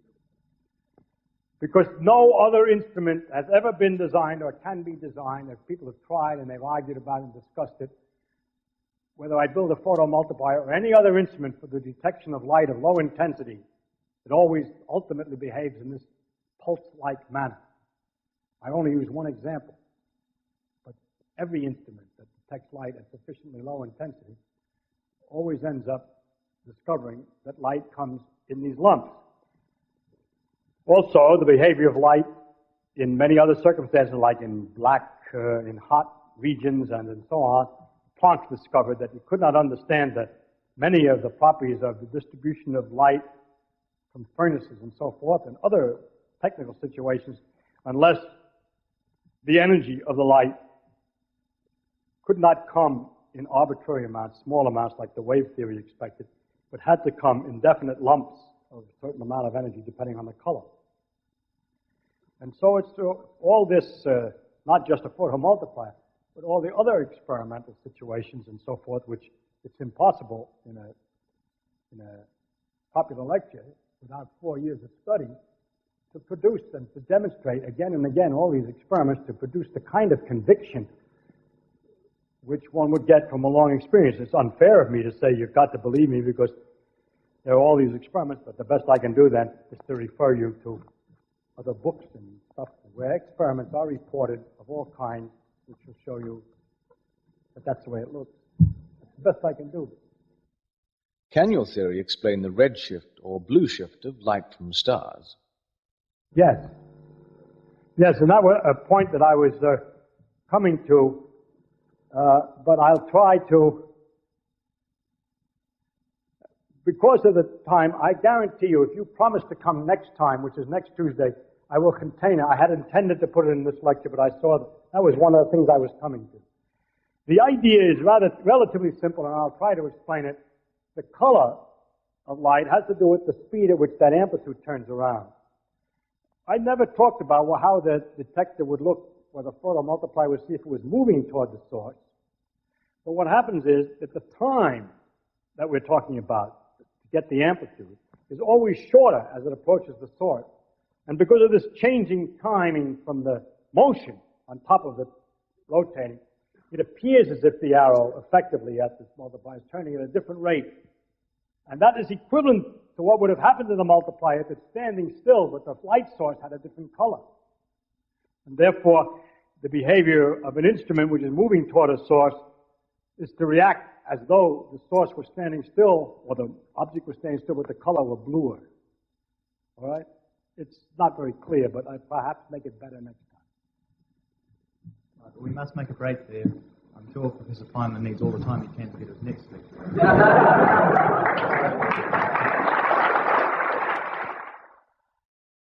Because no other instrument has ever been designed or can be designed, as people have tried and they've argued about and discussed it, whether I build a photomultiplier or any other instrument for the detection of light of low intensity, it always ultimately behaves in this pulse-like manner. I only use one example, but every instrument that detects light at sufficiently low intensity always ends up discovering that light comes in these lumps. Also, the behavior of light in many other circumstances, like in in hot regions and so on, Planck discovered that he could not understand that many of the properties of the distribution of light from furnaces and so forth and other technical situations unless the energy of the light could not come in arbitrary amounts, small amounts like the wave theory expected, but had to come in definite lumps of a certain amount of energy depending on the color. And so it's all this, not just a photomultiplier, but all the other experimental situations and so forth, which it's impossible in a popular lecture without 4 years of study to produce and to demonstrate again and again all these experiments to produce the kind of conviction which one would get from a long experience. It's unfair of me to say you've got to believe me because there are all these experiments, but the best I can do then is to refer you to other books and stuff where experiments are reported of all kinds, which will show you that that's the way it looks. That's the best I can do. Can your theory explain the redshift or blue shift of light from stars? Yes. Yes, and that was a point that I was coming to, but I'll try to, because of the time, I guarantee you, if you promise to come next time, which is next Tuesday, I will contain it. I had intended to put it in this lecture, but I saw that was one of the things I was coming to. The idea is relatively simple, and I'll try to explain it. The color of light has to do with the speed at which that amplitude turns around. I never talked about how the detector would look, or the photomultiplier would see if it was moving toward the source. But what happens is that the time that we're talking about to get the amplitude is always shorter as it approaches the source. And because of this changing timing from the motion on top of it rotating, it appears as if the arrow effectively at this multiplier is turning at a different rate. And that is equivalent to what would have happened to the multiplier if it's standing still, but the light source had a different color. And therefore, the behavior of an instrument which is moving toward a source is to react as though the source was standing still, or the object was standing still, but the color were bluer. All right? It's not very clear, but I perhaps make it better next time. Right, we must make a break there. I'm sure Professor Feynman needs all the time he can to get his next lecture.